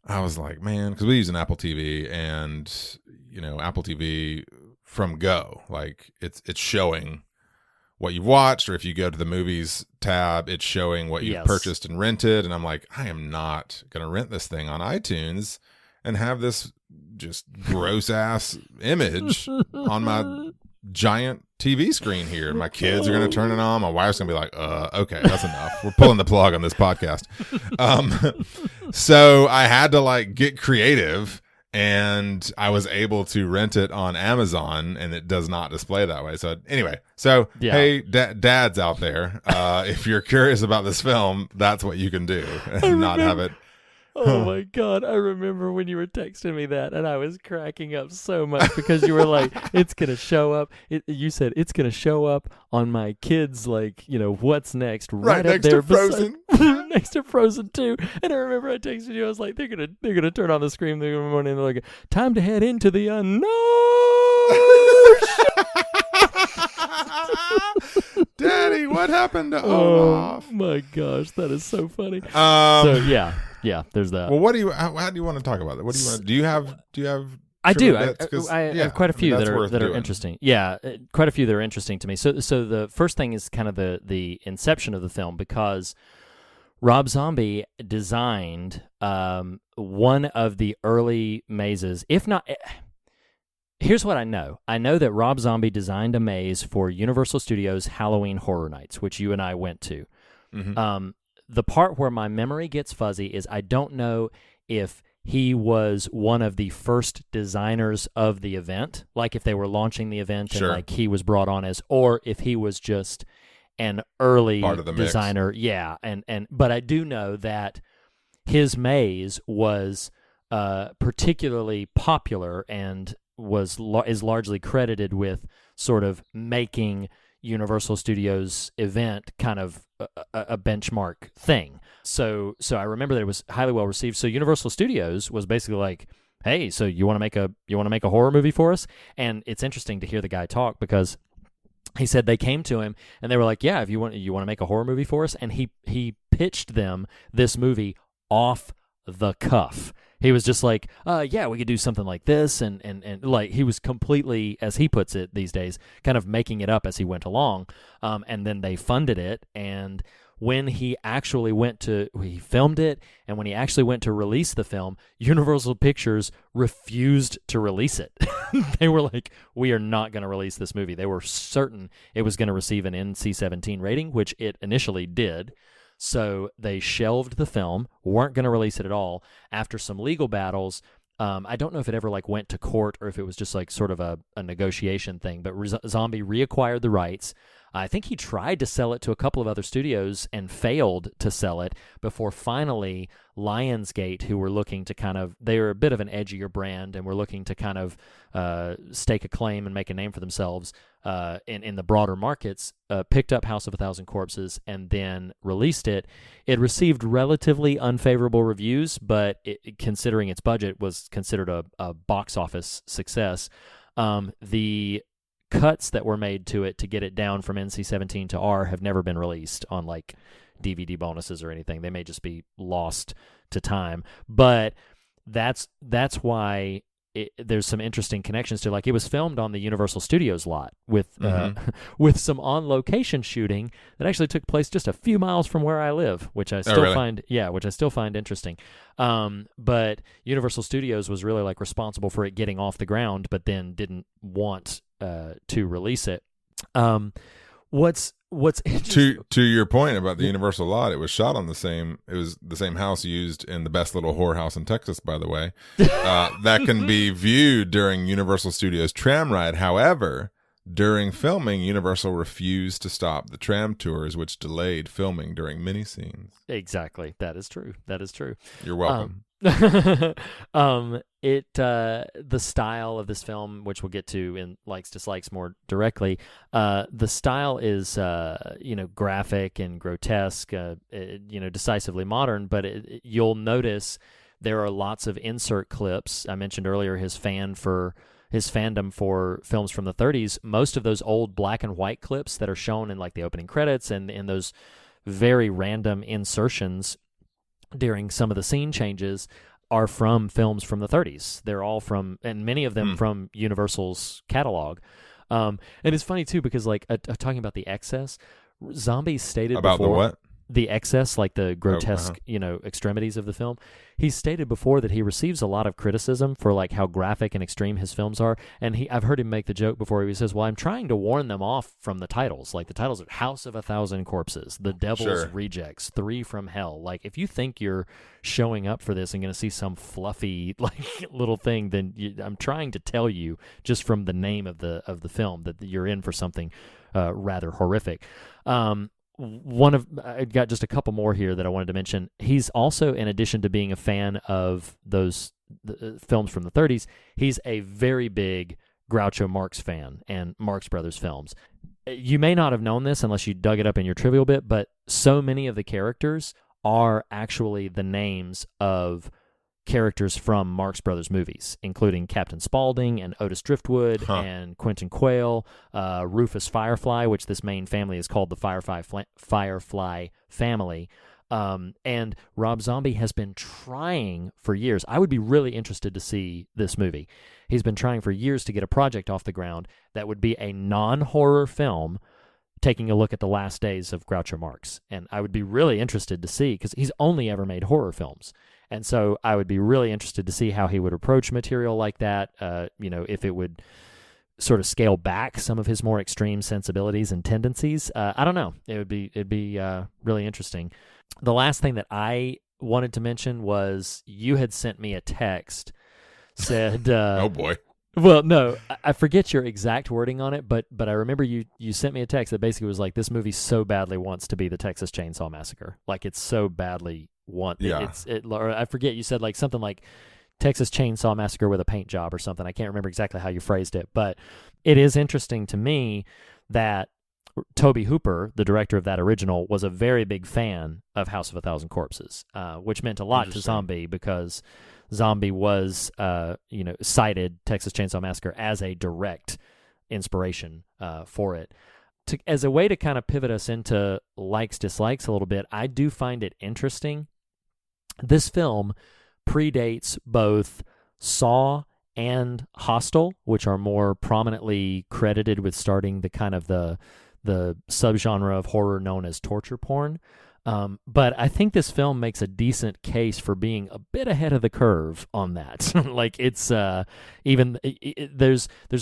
I was like, man, because we use an Apple TV, and Apple TV from go, like it's showing what you've watched, or if you go to the movies tab, it's showing what you've purchased and rented. And I'm like, I am not going to rent this thing on iTunes and have this just gross ass image on my giant TV screen here. My kids are going to turn it on. My wife's going to be like, okay, that's enough. We're pulling the plug on this podcast. So I had to like get creative, and I was able to rent it on Amazon, and it does not display that way. So anyway, hey, dads out there, if you're curious about this film, that's what you can do and not have it. Oh my God. I remember when you were texting me that, and I was cracking up so much because you were like, it's going to show up. You said it's going to show up on my kids, like, what's next? Right up next there. to Frozen. Next to Frozen 2. And I remember I texted you. I was like, they're gonna turn on the screen in the morning, and they're like, time to head into the unknown. Daddy, what happened to Olaf? Oh my gosh, that is so funny. So yeah, there's that. Well, how do you want to talk about that? What do you want? Do you have? I do. I have quite a few that are interesting. Yeah, quite a few that are interesting to me. So the first thing is kind of the inception of the film, because Rob Zombie designed one of the early mazes, if not. Here's what I know. I know that Rob Zombie designed a maze for Universal Studios Halloween Horror Nights, which you and I went to. Mm-hmm. The part where my memory gets fuzzy is I don't know if he was one of the first designers of the event, like if they were launching the event and like he was brought on as, or if he was just an early part of the designer. Mix. Yeah, but I do know that his maze was particularly popular and is largely credited with sort of making Universal Studios event kind of a benchmark thing. So I remember that it was highly well received. So Universal Studios was basically like, hey, so you want to make a horror movie for us? And it's interesting to hear the guy talk, because he said they came to him and they were like, yeah, if you want to make a horror movie for us, and he pitched them this movie off the cuff. He was just like, yeah, we could do something like this, and like he was completely, as he puts it these days, kind of making it up as he went along. And then they funded it, and when he filmed it, and when he actually went to release the film, Universal Pictures refused to release it. They were like, we are not going to release this movie. They were certain it was going to receive an NC-17 rating, which it initially did. So they shelved the film, weren't going to release it at all. After some legal battles, I don't know if it ever went to court or if it was just sort of a negotiation thing, but Zombie reacquired the rights. I think he tried to sell it to a couple of other studios and failed to sell it before finally Lionsgate, who were looking to they were a bit of an edgier brand and were looking to kind of stake a claim and make a name for themselves in the broader markets, picked up House of a Thousand Corpses and then released it. It received relatively unfavorable reviews, but considering its budget, was considered a box office success. The cuts that were made to it to get it down from NC-17 to R have never been released on DVD bonuses or anything. They may just be lost to time. But that's why there's some interesting connections to, like, it was filmed on the Universal Studios lot with with some on location shooting that actually took place just a few miles from where I live, which I still find interesting. But Universal Studios was really like responsible for it getting off the ground, but then didn't want to release it. What's to your point about the Universal lot, it was shot on the same house used in the best little whorehouse in Texas, by the way. That can be viewed during Universal Studios tram ride. However, during filming, Universal refused to stop the tram tours, which delayed filming during mini scenes. Exactly. That is true. You're welcome. The style of this film, which we'll get to in likes dislikes more directly, the style is graphic and grotesque, decisively modern, but you'll notice there are lots of insert clips. I mentioned earlier his fandom for films from the 30s. Most of those old black and white clips that are shown in like the opening credits and in those very random insertions during some of the scene changes are from films from the 30s. They're all from, and many of them from Universal's catalog. And it's funny too, because like talking about the excess, Zombie stated about before, the what? The excess, like the grotesque, extremities of the film. He stated before that he receives a lot of criticism for like how graphic and extreme his films are. And I've heard him make the joke before. He says, well, I'm trying to warn them off from the titles. Like the titles are House of 1,000 Corpses, The Devil's Rejects, 3 from Hell. Like if you think you're showing up for this and going to see some fluffy like little thing, then I'm trying to tell you just from the name of the film that you're in for something rather horrific. I got just a couple more here that I wanted to mention. He's also, in addition to being a fan of those films from the 30s, he's a very big Groucho Marx fan and Marx Brothers films. You may not have known this unless you dug it up in your trivial bit, but so many of the characters are actually the names of characters from Marx Brothers movies, including Captain Spaulding and Otis Driftwood and Quentin Quayle, Rufus Firefly, which this main family is called the Firefly family. And Rob Zombie has been trying for years. I would be really interested to see this movie. He's been trying for years to get a project off the ground that would be a non-horror film taking a look at the last days of Groucho Marx. And I would be really interested to see, because he's only ever made horror films. And so I would be really interested to see how he would approach material like that, if it would sort of scale back some of his more extreme sensibilities and tendencies. I don't know. It'd be really interesting. The last thing that I wanted to mention was you had sent me a text, said... oh, boy. Well, no, I forget your exact wording on it, but I remember you sent me a text that basically was like, this movie so badly wants to be the Texas Chainsaw Massacre. Like, it's so badly or I forget, you said like something like Texas Chainsaw Massacre with a paint job or something. I can't remember exactly how you phrased it, but it is interesting to me that Tobe Hooper, the director of that original, was a very big fan of House of 1,000 Corpses, which meant a lot to Zombie, because Zombie was, cited Texas Chainsaw Massacre as a direct inspiration for it. As a way to kind of pivot us into likes, dislikes a little bit, I do find it interesting. This film predates both Saw and Hostel, which are more prominently credited with starting the kind of the subgenre of horror known as torture porn. But I think this film makes a decent case for being a bit ahead of the curve on that. Like it's there's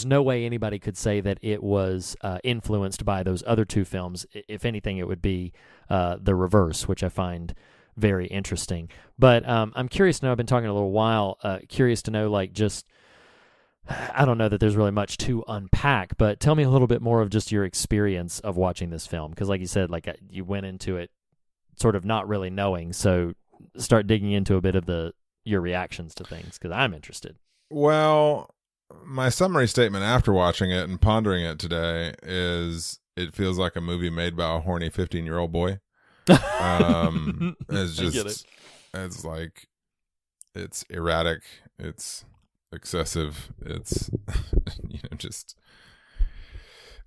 no way anybody could say that it was influenced by those other two films. If anything, it would be the reverse, which I find very interesting. But I'm curious to know, I've been talking a little while, curious to know, like, just, I don't know that there's really much to unpack, but tell me a little bit more of just your experience of watching this film. Because like you said, like you went into it sort of not really knowing, so start digging into a bit of your reactions to things, because I'm interested. Well, my summary statement after watching it and pondering it today is it feels like a movie made by a horny 15-year-old boy. It's just, it's like, it's erratic, it's excessive, it's just,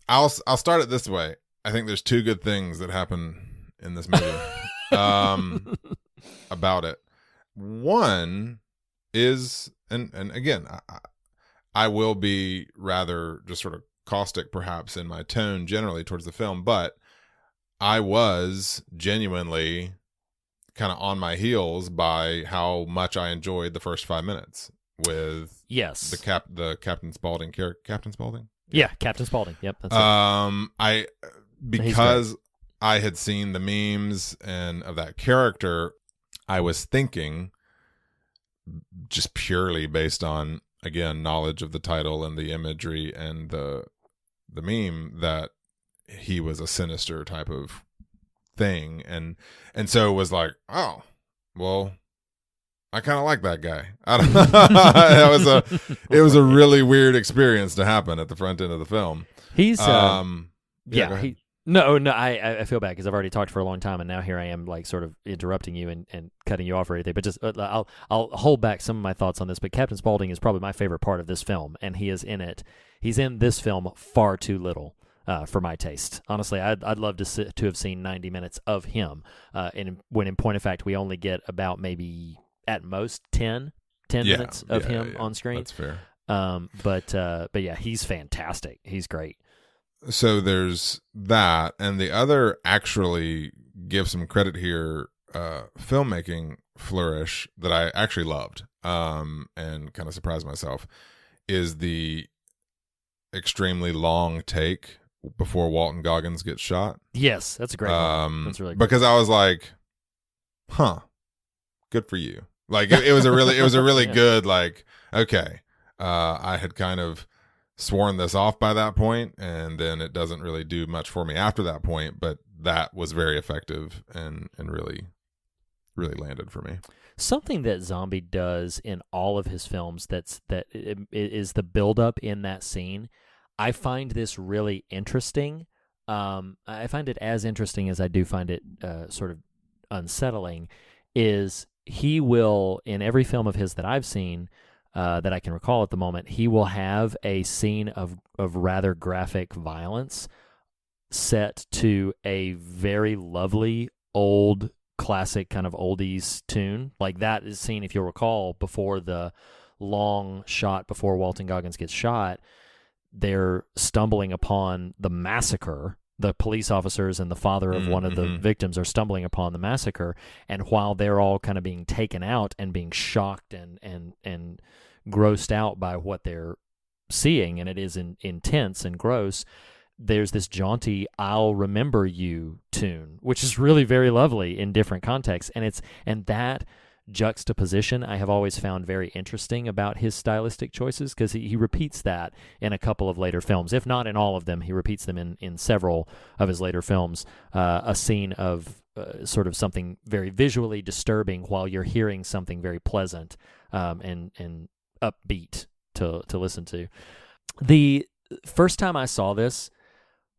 I'll start it this way. I think there's two good things that happen in this movie about it. One is, and again, I will be rather just sort of caustic perhaps in my tone generally towards the film, but I was genuinely kind of on my heels by how much I enjoyed the first 5 minutes with Yes. the Captain Spaulding character. Captain Spaulding? Yeah, Captain Spaulding. Yep. That's it. Because I had seen the memes and of that character, I was thinking, just purely based on, again, knowledge of the title and the imagery and the meme, that he was a sinister type of thing, and so it was like, oh, well, I kind of like that guy. I don't it was a really weird experience to happen at the front end of the film. He's yeah. No, I feel bad because I've already talked for a long time, and now here I am, like, sort of interrupting you and cutting you off or anything. But just I'll hold back some of my thoughts on this. But Captain Spaulding is probably my favorite part of this film, and he is in it. He's in this film far too little for my taste. Honestly, I'd love to have seen 90 minutes of him. When in point of fact, we only get about maybe at most 10 minutes of him on screen. That's fair. But yeah, he's fantastic. He's great. So there's that, and the other, actually give some credit here, filmmaking flourish that I actually loved, and kind of surprised myself, is the extremely long take before Walton Goggins gets shot. Yes, that's a great one. That's really great. Because I was like, huh, good for you. Like it was a really Yeah. good, like, okay, I had kind of sworn this off by that point, and then it doesn't really do much for me after that point, but that was very effective and really landed for me. Something that Zombie does in all of his films that is the buildup in that scene. I find this really interesting. I find it as interesting as I do find it sort of unsettling. Is he will, in every film of his that I've seen, that I can recall at the moment, he will have a scene of rather graphic violence set to a very lovely old classic kind of oldies tune. Like that is scene, if you'll recall, before the long shot before Walton Goggins gets shot, they're stumbling upon the massacre. The police officers and the father of one of the victims are stumbling upon the massacre, and while they're all kind of being taken out and being shocked and grossed out by what they're seeing, and it is intense and gross, there's this jaunty "I'll remember you" tune, which is really very lovely in different contexts, and that juxtaposition I have always found very interesting about his stylistic choices, because he repeats that in a couple of later films, if not in all of them. He repeats them in several of his later films, a scene of sort of something very visually disturbing while you're hearing something very pleasant and upbeat to listen to. The first time I saw this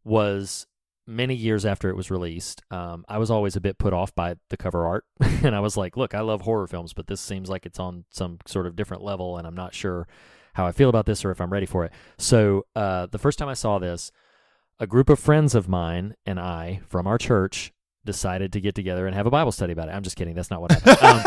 was many years after it was released. I was always a bit put off by the cover art, and I was like, look, I love horror films, but this seems like it's on some sort of different level, and I'm not sure how I feel about this or if I'm ready for it. So the first time I saw this, a group of friends of mine and I from our church decided to get together and have a Bible study about it. I'm just kidding. That's not what happened.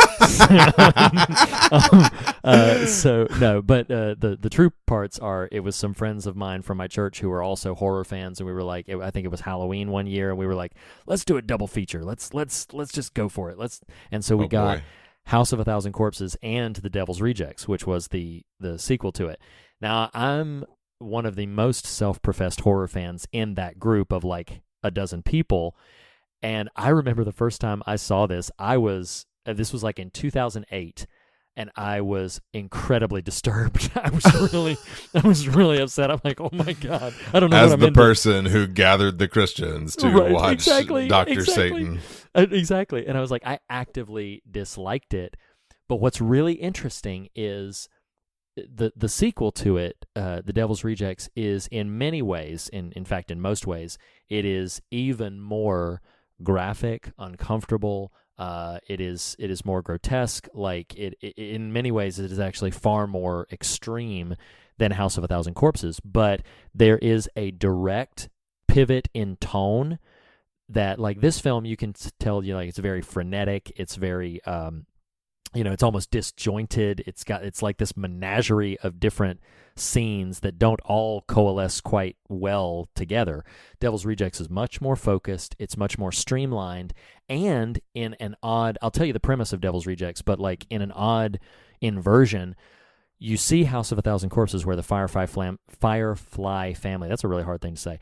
The true parts are, it was some friends of mine from my church who were also horror fans, and we were like, I think it was Halloween one year, and we were like, let's do a double feature. Let's just go for it. And so we got House of a Thousand Corpses and The Devil's Rejects, which was the sequel to it. Now, I'm one of the most self-professed horror fans in that group of like a dozen people. And I remember the first time I saw this, this was like in 2008, and I was incredibly disturbed. I was really upset. I'm like, oh my God, I don't know As what I'm the into. person who gathered the Christians to watch Dr. Satan. Exactly. And I was like, I actively disliked it. But what's really interesting is the sequel to it, The Devil's Rejects, is in many ways, in fact, in most ways, it is even more graphic, uncomfortable. It is more grotesque. Like it in many ways, it is actually far more extreme than House of a Thousand Corpses. But there is a direct pivot in tone that, like, this film, you can tell, like, it's very frenetic. It's very it's almost disjointed. It's like this menagerie of different scenes that don't all coalesce quite well together. Devil's Rejects is much more focused. It's much more streamlined, and in an odd, I'll tell you the premise of Devil's Rejects, but like in an odd inversion, you see House of a Thousand Corpses where the Firefly family, that's a really hard thing to say,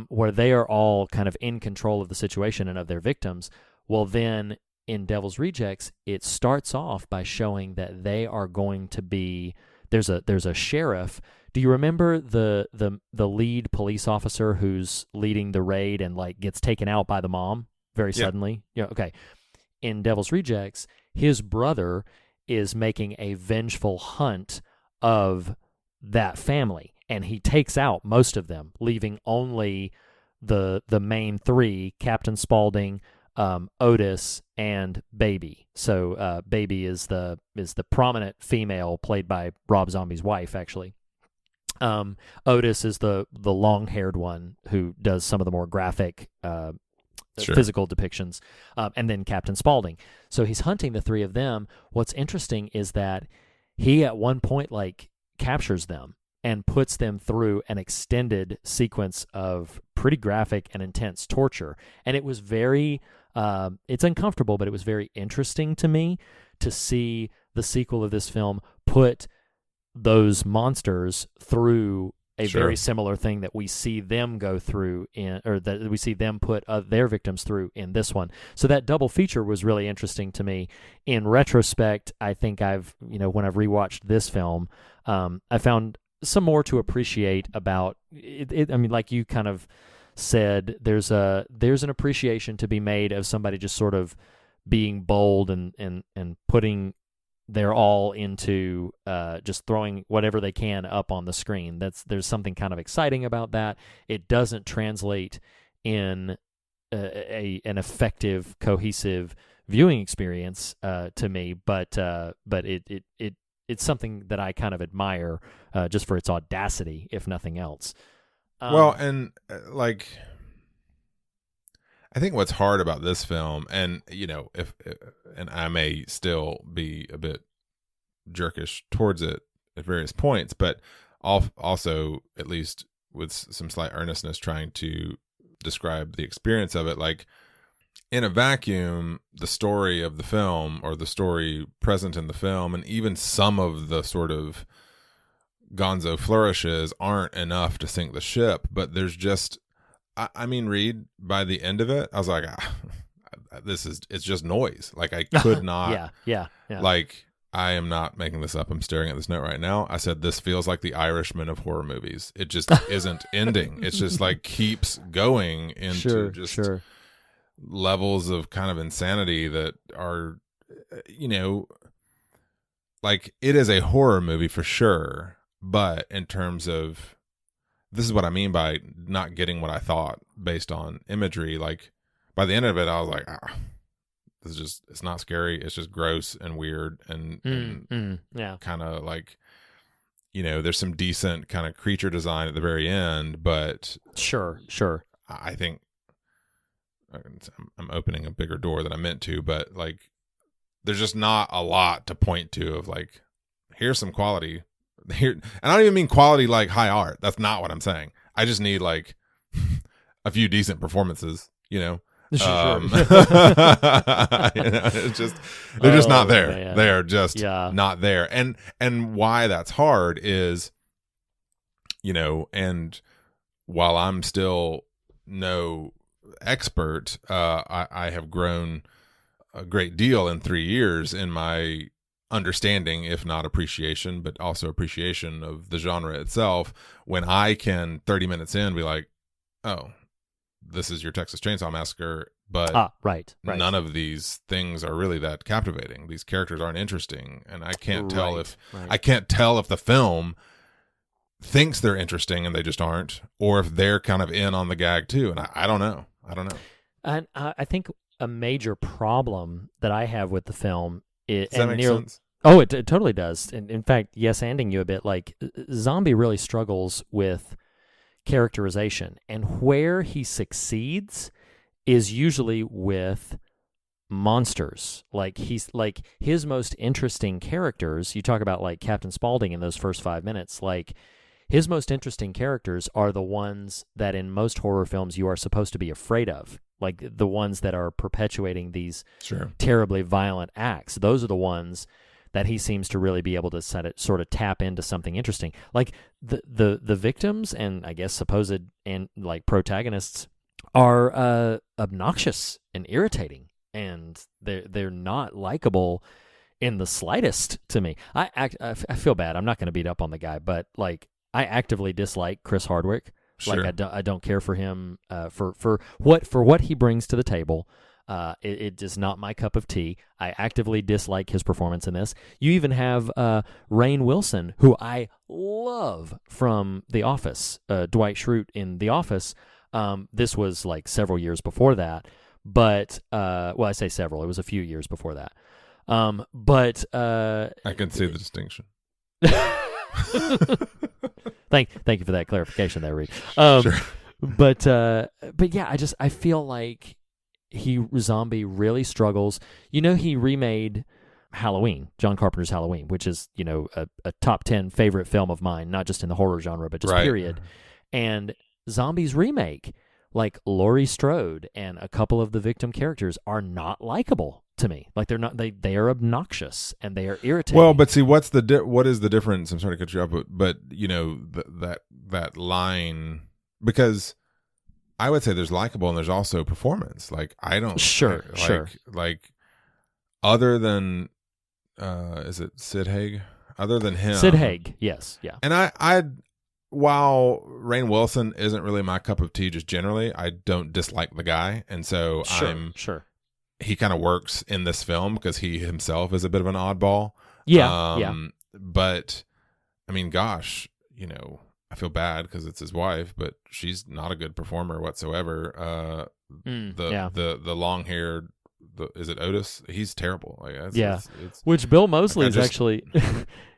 where they are all kind of in control of the situation and of their victims. Well, then in Devil's Rejects, it starts off by showing that they are going to be, there's a sheriff. Do you remember the lead police officer who's leading the raid and like gets taken out by the mom very suddenly? Yeah. Okay. In Devil's Rejects, his brother is making a vengeful hunt of that family, and he takes out most of them, leaving only the main three: Captain Spaulding, Otis, and Baby. So Baby is the prominent female played by Rob Zombie's wife, actually. Otis is the long-haired one who does some of the more graphic physical depictions, and then Captain Spaulding. So he's hunting the three of them. What's interesting is that he at one point like captures them and puts them through an extended sequence of pretty graphic and intense torture. And it was very, it's uncomfortable, but it was very interesting to me to see the sequel of this film put those monsters through a very similar thing that we see them go through or that we see them put their victims through in this one. So that double feature was really interesting to me. In retrospect, I think when I've rewatched this film, I found some more to appreciate about it. I mean, like you kind of said, there's an appreciation to be made of somebody just sort of being bold and putting their all into just throwing whatever they can up on the screen. There's something kind of exciting about that. It doesn't translate in an effective, cohesive viewing experience to me, but it's something that I kind of admire just for its audacity, if nothing else. Well, and like, I think what's hard about this film, and and I may still be a bit jerkish towards it at various points, but also, at least with some slight earnestness, trying to describe the experience of it. Like, in a vacuum, the story of the film, or the story present in the film, and even some of the sort of gonzo flourishes aren't enough to sink the ship. But there's just, I mean, Reed, by the end of it, I was like, it's just noise. Like, I could not. Yeah. Like, I am not making this up. I'm staring at this note right now. I said, this feels like the Irishman of horror movies. It just isn't ending. It's just like keeps going into levels of kind of insanity that are, like, it is a horror movie for sure. But in terms of, this is what I mean by not getting what I thought based on imagery. Like, by the end of it, I was like, this is just, it's not scary. It's just gross and weird and kind of like, there's some decent kind of creature design at the very end, but sure. I think I'm opening a bigger door than I meant to, but like, there's just not a lot to point to of like, here's some quality here. And I don't even mean quality like high art. That's not what I'm saying. I just need like a few decent performances, Sure. It's just, they're just not there. Man. They are just not there. And why that's hard is, and while I'm still no expert, I have grown a great deal in 3 years in my understanding, if not appreciation, but also appreciation of the genre itself. When I can 30 minutes in be like, oh, this is your Texas Chainsaw Massacre, but right. None of these things are really that captivating. These characters aren't interesting, and I can't tell if the film thinks they're interesting and they just aren't, or if they're kind of in on the gag too. And I don't know. And I think a major problem that I have with the film is, does that make sense? Oh, it totally does. And in fact, yes, anding you a bit, like, Zombie really struggles with characterization, and where he succeeds is usually with monsters. Like he's like his most interesting characters. You talk about like Captain Spaulding in those first 5 minutes. Like his most interesting characters are the ones that in most horror films you are supposed to be afraid of. Like the ones that are perpetuating these terribly violent acts. Those are the ones that he seems to really be able to sort of tap into something interesting. Like the victims and I guess supposed and like protagonists are obnoxious and irritating, and they're not likable in the slightest to me. I feel bad. I'm not going to beat up on the guy, but like I actively dislike Chris Hardwick. Sure. Like I don't care for him for what he brings to the table. It is not my cup of tea. I actively dislike his performance in this. You even have Rainn Wilson, who I love from The Office, Dwight Schrute in The Office. This was like several years before that, but well, I say several. It was a few years before that. But I can see the distinction. Thank you for that clarification there, Reed. Sure. But yeah, I feel like Zombie really struggles. You know, he remade Halloween, John Carpenter's Halloween, which is, you know, a top 10 favorite film of mine, not just in the horror genre, but just period. And Zombie's remake, like Laurie Strode and a couple of the victim characters are not likable to me. Like they're not, they are obnoxious and they are irritating. Well, but see, what is the difference? I'm sorry to cut you off, but you know, that line, because I would say there's likable and there's also performance. Like I don't sure. Like other than is it Sid Haig? Other than him, Sid Haig, yes, yeah. And I while Rainn Wilson isn't really my cup of tea, just generally, I don't dislike the guy, and so sure. He kind of works in this film because he himself is a bit of an oddball. Yeah. But I mean, gosh, you know, I feel bad because it's his wife, but she's not a good performer whatsoever. The long haired, is it Otis? He's terrible. Like, it's which Bill Moseley is actually.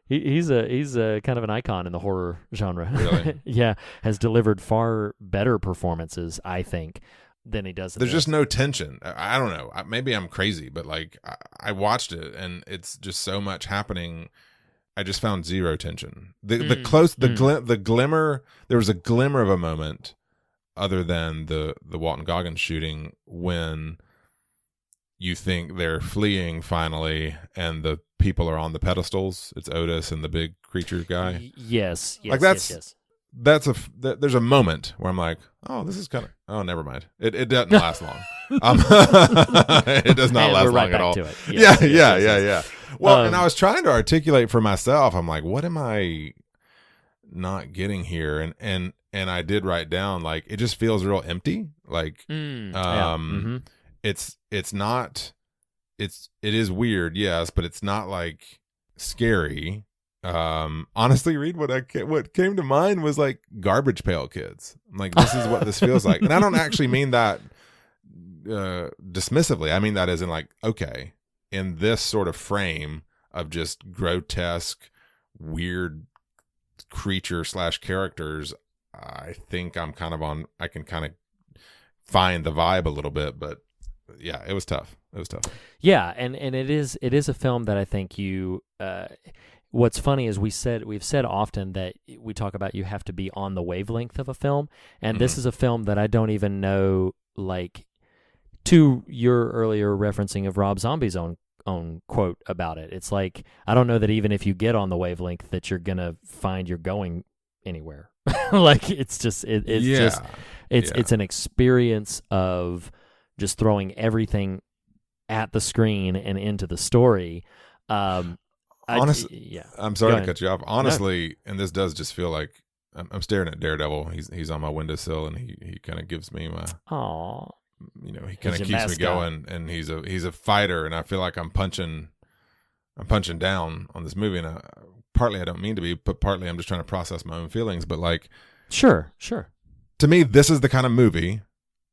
He's a kind of an icon in the horror genre. Really? Yeah, has delivered far better performances, I think, than he does. There's just no tension. I don't know. Maybe I'm crazy, but like I watched it and it's just so much happening. I just found zero tension. The glimmer. There was a glimmer of a moment, other than the Walton Goggins shooting, when you think they're fleeing finally, and the people are on the pedestals. It's Otis and the big creature guy. Yes. Like that's there's a moment where I'm like, oh, this is kind of, oh, never mind. It doesn't last long. It does not last long at all. Yeah. Well, and I was trying to articulate for myself. I'm like, what am I not getting here? And I did write down, like, it just feels real empty. Like, it's not. It is weird, yes, but it's not like scary. Honestly, Reed, what came to mind was like Garbage Pail Kids. I'm like, this is what this feels like, and I don't actually mean that dismissively. I mean that as in like, okay, in this sort of frame of just grotesque, weird creature / characters, I think I'm kind of on. I can kind of find the vibe a little bit, but yeah, it was tough. Yeah, and it is a film that I think you. What's funny is we've said often that we talk about you have to be on the wavelength of a film, and this is a film that I don't even know, like, to your earlier referencing of Rob Zombie's own quote about it. It's like, I don't know that even if you get on the wavelength that you're gonna find you're going anywhere. Like it's an experience of just throwing everything at the screen and into the story. Honestly, I'm sorry to cut you off. Honestly, and this does just feel like I'm staring at Daredevil. He's on my windowsill, and he kind of gives me my. Aww. You know, he kind of keeps me going, and he's a fighter, and I feel like I'm punching down on this movie, and partly I don't mean to be, but partly I'm just trying to process my own feelings. But like, sure. To me, this is the kind of movie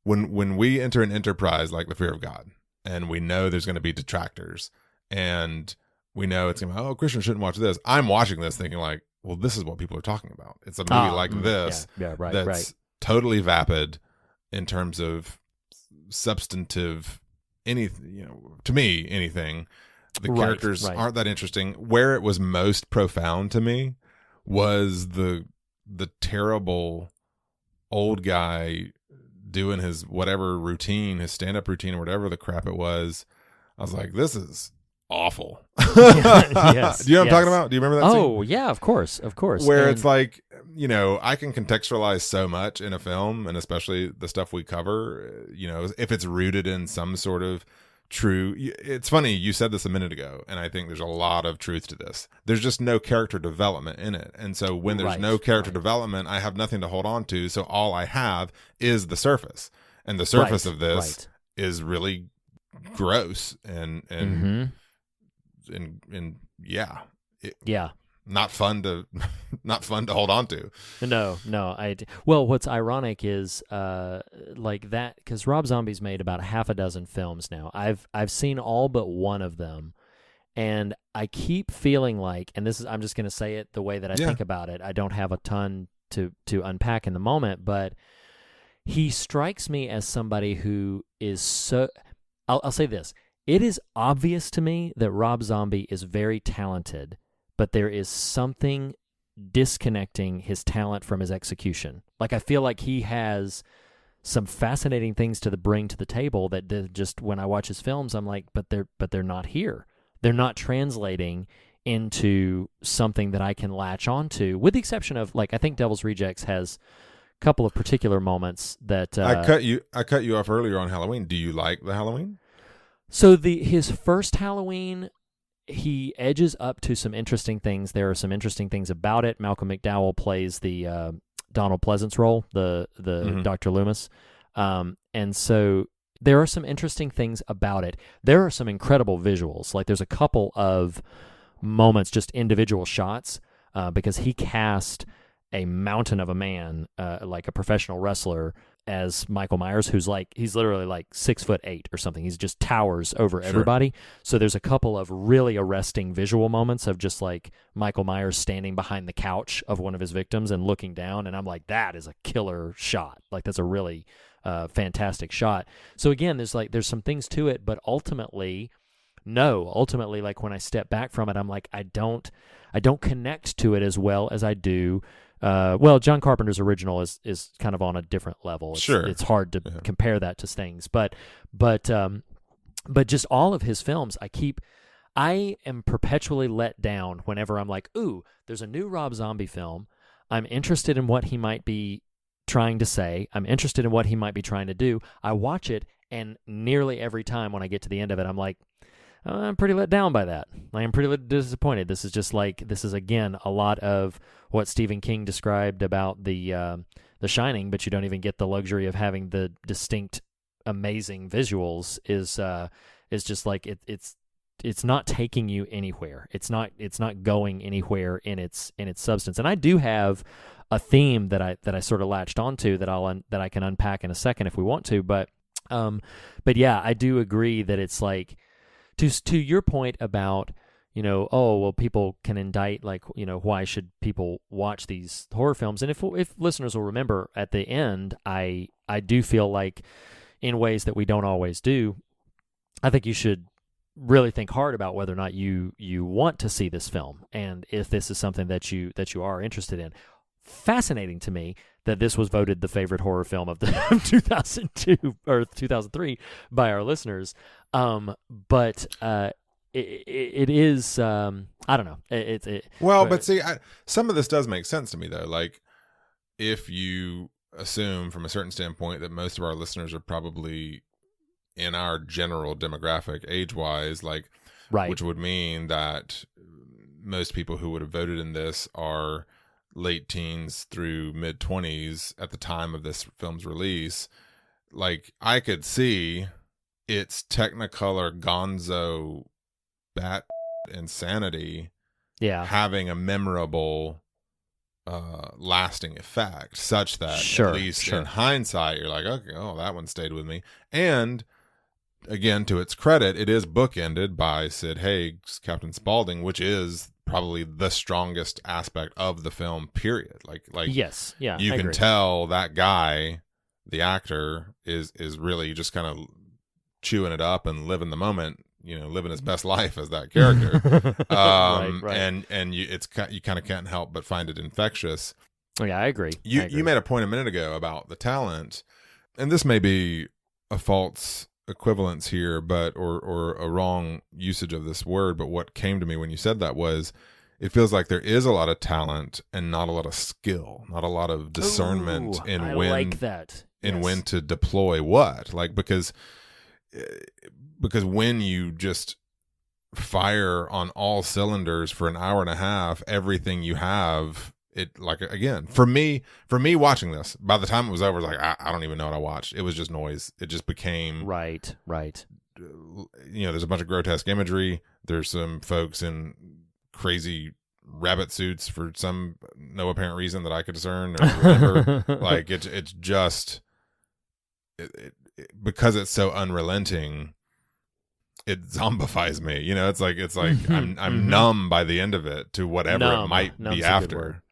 when we enter an enterprise like the Fear of God, and we know there's going to be detractors, and we know it's going to be, oh, Christians shouldn't watch this. I'm watching this thinking like, well, this is what people are talking about. It's a movie like this that's totally vapid in terms of substantive to me, anything. The Right, characters right. aren't that interesting. Where it was most profound to me was the terrible old guy doing his whatever routine, his stand-up routine or whatever the crap it was. I was like, this is awful. Yes, Do you know what I'm yes. talking about? Do you remember that scene? Oh, yeah, of course. Where And- it's like, I can contextualize so much in a film, and especially the stuff we cover, if it's rooted in some sort of true. It's funny, you said this a minute ago, and I think there's a lot of truth to this. There's just no character development in it. And so when there's Right, no character right. development, I have nothing to hold on to. So all I have is the surface. And the surface Right, of this right. is really gross and Mhm. yeah. Yeah. Not fun to hold on to. No. Well, what's ironic is like that, because Rob Zombie's made about half a dozen films now. I've seen all but one of them, and I keep feeling like, and I'm just going to say it the way that I think about it. I don't have a ton to unpack in the moment, but he strikes me as somebody who is so. I'll say this: it is obvious to me that Rob Zombie is very talented, but there is something disconnecting his talent from his execution. Like, I feel like he has some fascinating things to bring to the table that just, when I watch his films, I'm like, but they're not here. They're not translating into something that I can latch onto, with the exception of, like, I think Devil's Rejects has a couple of particular moments that I cut you off earlier on Halloween. Do you like the Halloween? So his first Halloween, he edges up to some interesting things. There are some interesting things about it. Malcolm McDowell plays the Donald Pleasance role, the Dr. Loomis. And so there are some interesting things about it. There are some incredible visuals. Like, there's a couple of moments, just individual shots, because he cast a mountain of a man, like a professional wrestler, as Michael Myers, he's literally like 6'8" or something. He's just towers over everybody. So there's a couple of really arresting visual moments of just like Michael Myers standing behind the couch of one of his victims and looking down, and I'm like, that is a killer shot. Like, that's a really fantastic shot. So again, there's some things to it, but ultimately, like, when I step back from it, I'm like, I don't connect to it as well as I do. John Carpenter's original is kind of on a different level. It's hard to compare that to things, but just all of his films, I am perpetually let down whenever I'm like, ooh, there's a new Rob Zombie film. I'm interested in what he might be trying to say. I'm interested in what he might be trying to do. I watch it, and nearly every time when I get to the end of it, I'm like, I'm pretty let down by that. I am pretty disappointed. This is again a lot of what Stephen King described about the Shining, but you don't even get the luxury of having the distinct, amazing visuals. Is just like it's not taking you anywhere. It's not going anywhere in its substance. And I do have a theme that I sort of latched onto that I can unpack in a second if we want to. But yeah, I do agree that it's like, to your point about, people can indict, like, why should people watch these horror films? And if listeners will remember, at the end, I do feel like, in ways that we don't always do, I think you should really think hard about whether or not you want to see this film, and if this is something that you are interested in. Fascinating to me that this was voted the favorite horror film of the 2002 or 2003 by our listeners. But it is, I don't know. But see, some of this does make sense to me, though. Like, if you assume from a certain standpoint that most of our listeners are probably in our general demographic, age-wise, like, right, which would mean that most people who would have voted in this are late teens through mid-20s at the time of this film's release. Like, I could see its Technicolor gonzo bat insanity having a memorable lasting effect, such that at least in hindsight you're like, okay, that one stayed with me. And again, to its credit, it is bookended by Sid Haig's Captain Spaulding, which is probably the strongest aspect of the film, period. Like yes, yeah, you I can agree. tell that guy, the actor, is really just kind of chewing it up and living the moment, living his best life as that character. Right. And you kind of can't help but find it infectious. Oh, yeah, I agree. You made a point a minute ago about the talent, and this may be a false equivalence here, but or a wrong usage of this word. But what came to me when you said that was, it feels like there is a lot of talent and not a lot of skill, not a lot of discernment in when to deploy what. Like because when you just fire on all cylinders for an hour and a half, everything you have. It, like, again, for me watching this, by the time it was over, it was like, I don't even know what I watched. It was just noise. It just became right. There's a bunch of grotesque imagery. There's some folks in crazy rabbit suits for some no apparent reason that I could discern or remember. Like it's just because it's so unrelenting, it zombifies me. It's like I'm numb by the end of it to whatever it might be after.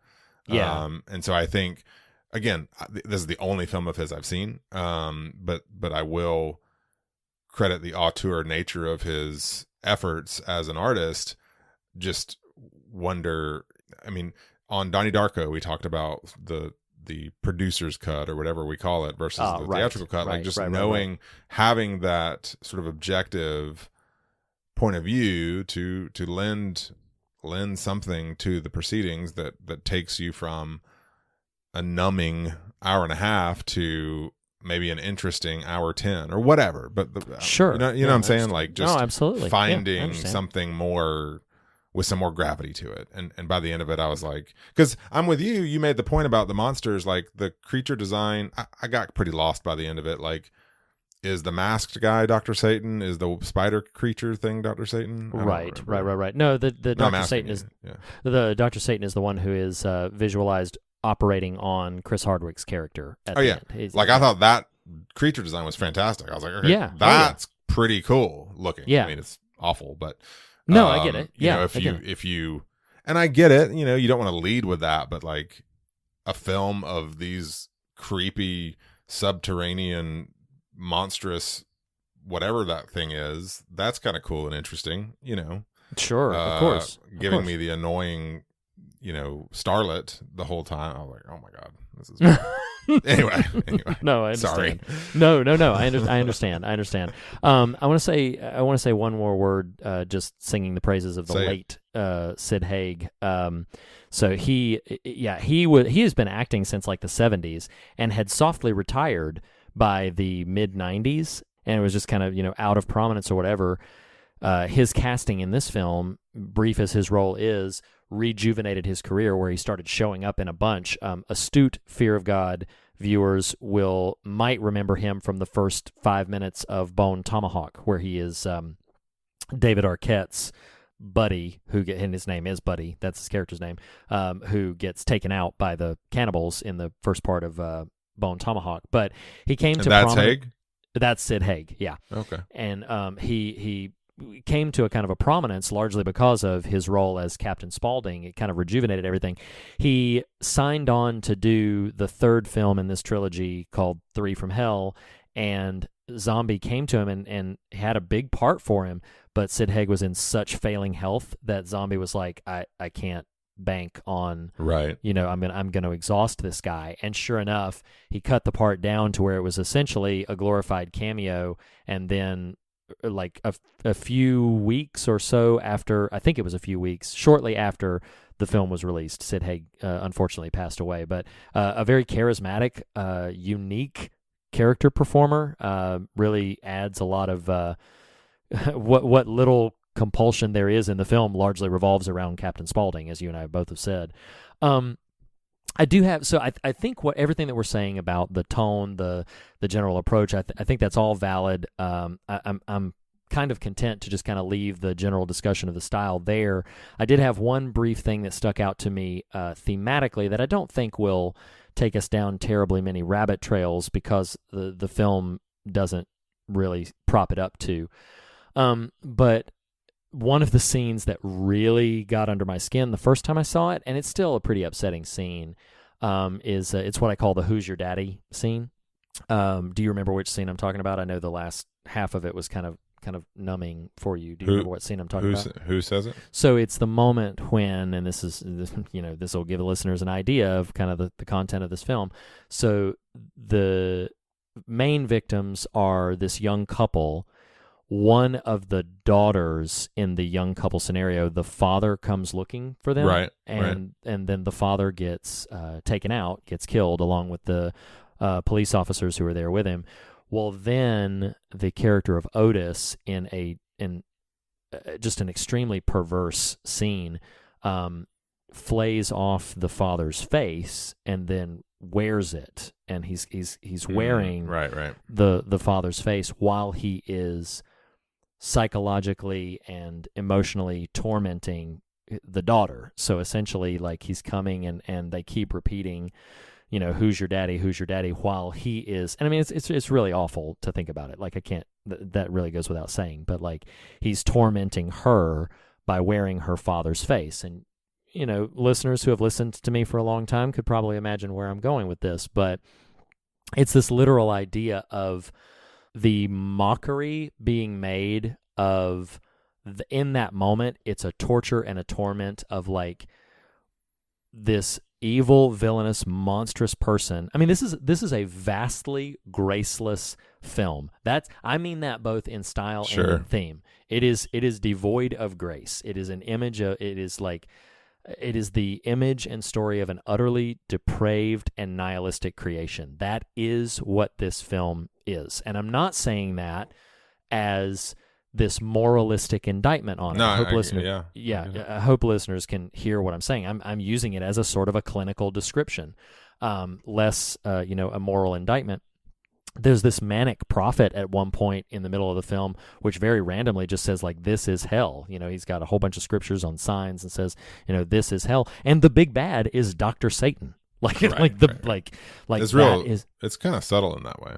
Yeah. And so I think, again, this is the only film of his I've seen. But I will credit the auteur nature of his efforts as an artist. Just wonder, I mean, on Donnie Darko, we talked about the producer's cut or whatever we call it versus the theatrical cut. Like just knowing, having that sort of objective point of view to lend something to the proceedings that takes you from a numbing hour and a half to maybe an interesting hour 10 or whatever. But sure, you know what I'm saying? Like just absolutely. finding something more with some more gravity to it. And by the end of it, I was like, because I'm with you. You made the point about the monsters, like the creature design. I got pretty lost by the end of it. Like, is the masked guy Dr. Satan? Is the spider creature thing Dr. Satan? Right. No, the Dr. Satan is the Dr. Satan is the one who is visualized operating on Chris Hardwick's character. At the end. I thought that creature design was fantastic. I was like, okay, that's pretty cool looking. Yeah, I mean, it's awful, but no, I get it. If you, and I get it. You don't want to lead with that, but like a film of these creepy subterranean monstrous whatever that thing is, that's kind of cool and interesting. Sure, of course, giving me the annoying starlet the whole time. I was like, oh my god, this is anyway. No, I understand. Sorry. No, I understand. I want to say one more word, just singing the praises of the late Sid Haig. So he has been acting since like the 70s and had softly retired by the mid 90s, and it was just kind of out of prominence or whatever. His casting in this film, brief as his role is, rejuvenated his career, where he started showing up in a bunch. Astute Fear of God viewers might remember him from the first 5 minutes of Bone Tomahawk, where he is David Arquette's buddy, and his name is Buddy, that's his character's name, who gets taken out by the cannibals in the first part of Bone Tomahawk. But he came to that's Haig? That's Sid Haig, yeah. Okay. And he came to a kind of a prominence largely because of his role as Captain Spaulding. It kind of rejuvenated everything. He signed on to do the third film in this trilogy called 3 from Hell, and Zombie came to him and had a big part for him, but Sid Haig was in such failing health that Zombie was like, I can't bank on, I'm gonna exhaust this guy. And sure enough, he cut the part down to where it was essentially a glorified cameo. And then like a few weeks or so after, I think it was a few weeks, shortly after the film was released, Sid Haig unfortunately passed away. But a very charismatic, unique character performer, really adds a lot of what little compulsion there is in the film largely revolves around Captain Spaulding, as you and I both have said. I do have, so I think everything that we're saying about the tone, the general approach, I think that's all valid. I'm kind of content to just kind of leave the general discussion of the style there. I did have one brief thing that stuck out to me thematically that I don't think will take us down terribly many rabbit trails because the film doesn't really prop it up to. But one of the scenes that really got under my skin the first time I saw it, and it's still a pretty upsetting scene, is it's what I call the "Who's Your Daddy" scene. Do you remember which scene I'm talking about? I know the last half of it was kind of numbing for you. Do you remember what scene I'm talking about? Who says it? So it's the moment when, and this will give the listeners an idea of kind of the content of this film. So the main victims are this young couple. One of the daughters in the young couple scenario, the father comes looking for them, Right, and then the father gets taken out, gets killed along with the police officers who are there with him. Well, then the character of Otis in just an extremely perverse scene flays off the father's face and then wears it, and he's wearing the father's face while he is psychologically and emotionally tormenting the daughter. So essentially, like, he's coming and they keep repeating, who's your daddy, while he is, and I mean, it's really awful to think about it. Like, I can't, that really goes without saying, but like, he's tormenting her by wearing her father's face. And, listeners who have listened to me for a long time could probably imagine where I'm going with this, but it's this literal idea of the mockery being made of, in that moment, it's a torture and a torment of like this evil, villainous, monstrous person. I mean, this is a vastly graceless film. I mean that both in style and in theme. It is devoid of grace. It is an image of, it is the image and story of an utterly depraved and nihilistic creation. That is what this film is. And I'm not saying that as this moralistic indictment on it. I hope listeners can hear what I'm saying. I'm using it as a sort of a clinical description, less a moral indictment. There's this manic prophet at one point in the middle of the film, which very randomly just says, like, this is hell. He's got a whole bunch of scriptures on signs and says, this is hell. And the big bad is Dr. Satan. It's real. It's kind of subtle in that way.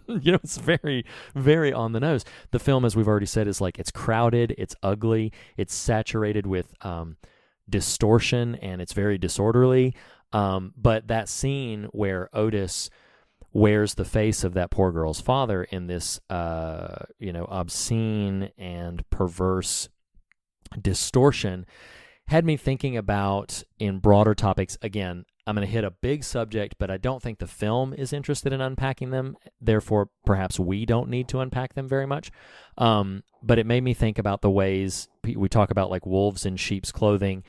It's very, very on the nose. The film, as we've already said, is like, it's crowded, it's ugly, it's saturated with distortion, and it's very disorderly. But that scene where Otis wears the face of that poor girl's father in this, obscene and perverse distortion had me thinking about, in broader topics, again, I'm going to hit a big subject, but I don't think the film is interested in unpacking them. Therefore, perhaps we don't need to unpack them very much. But it made me think about the ways we talk about, like, wolves in sheep's clothing,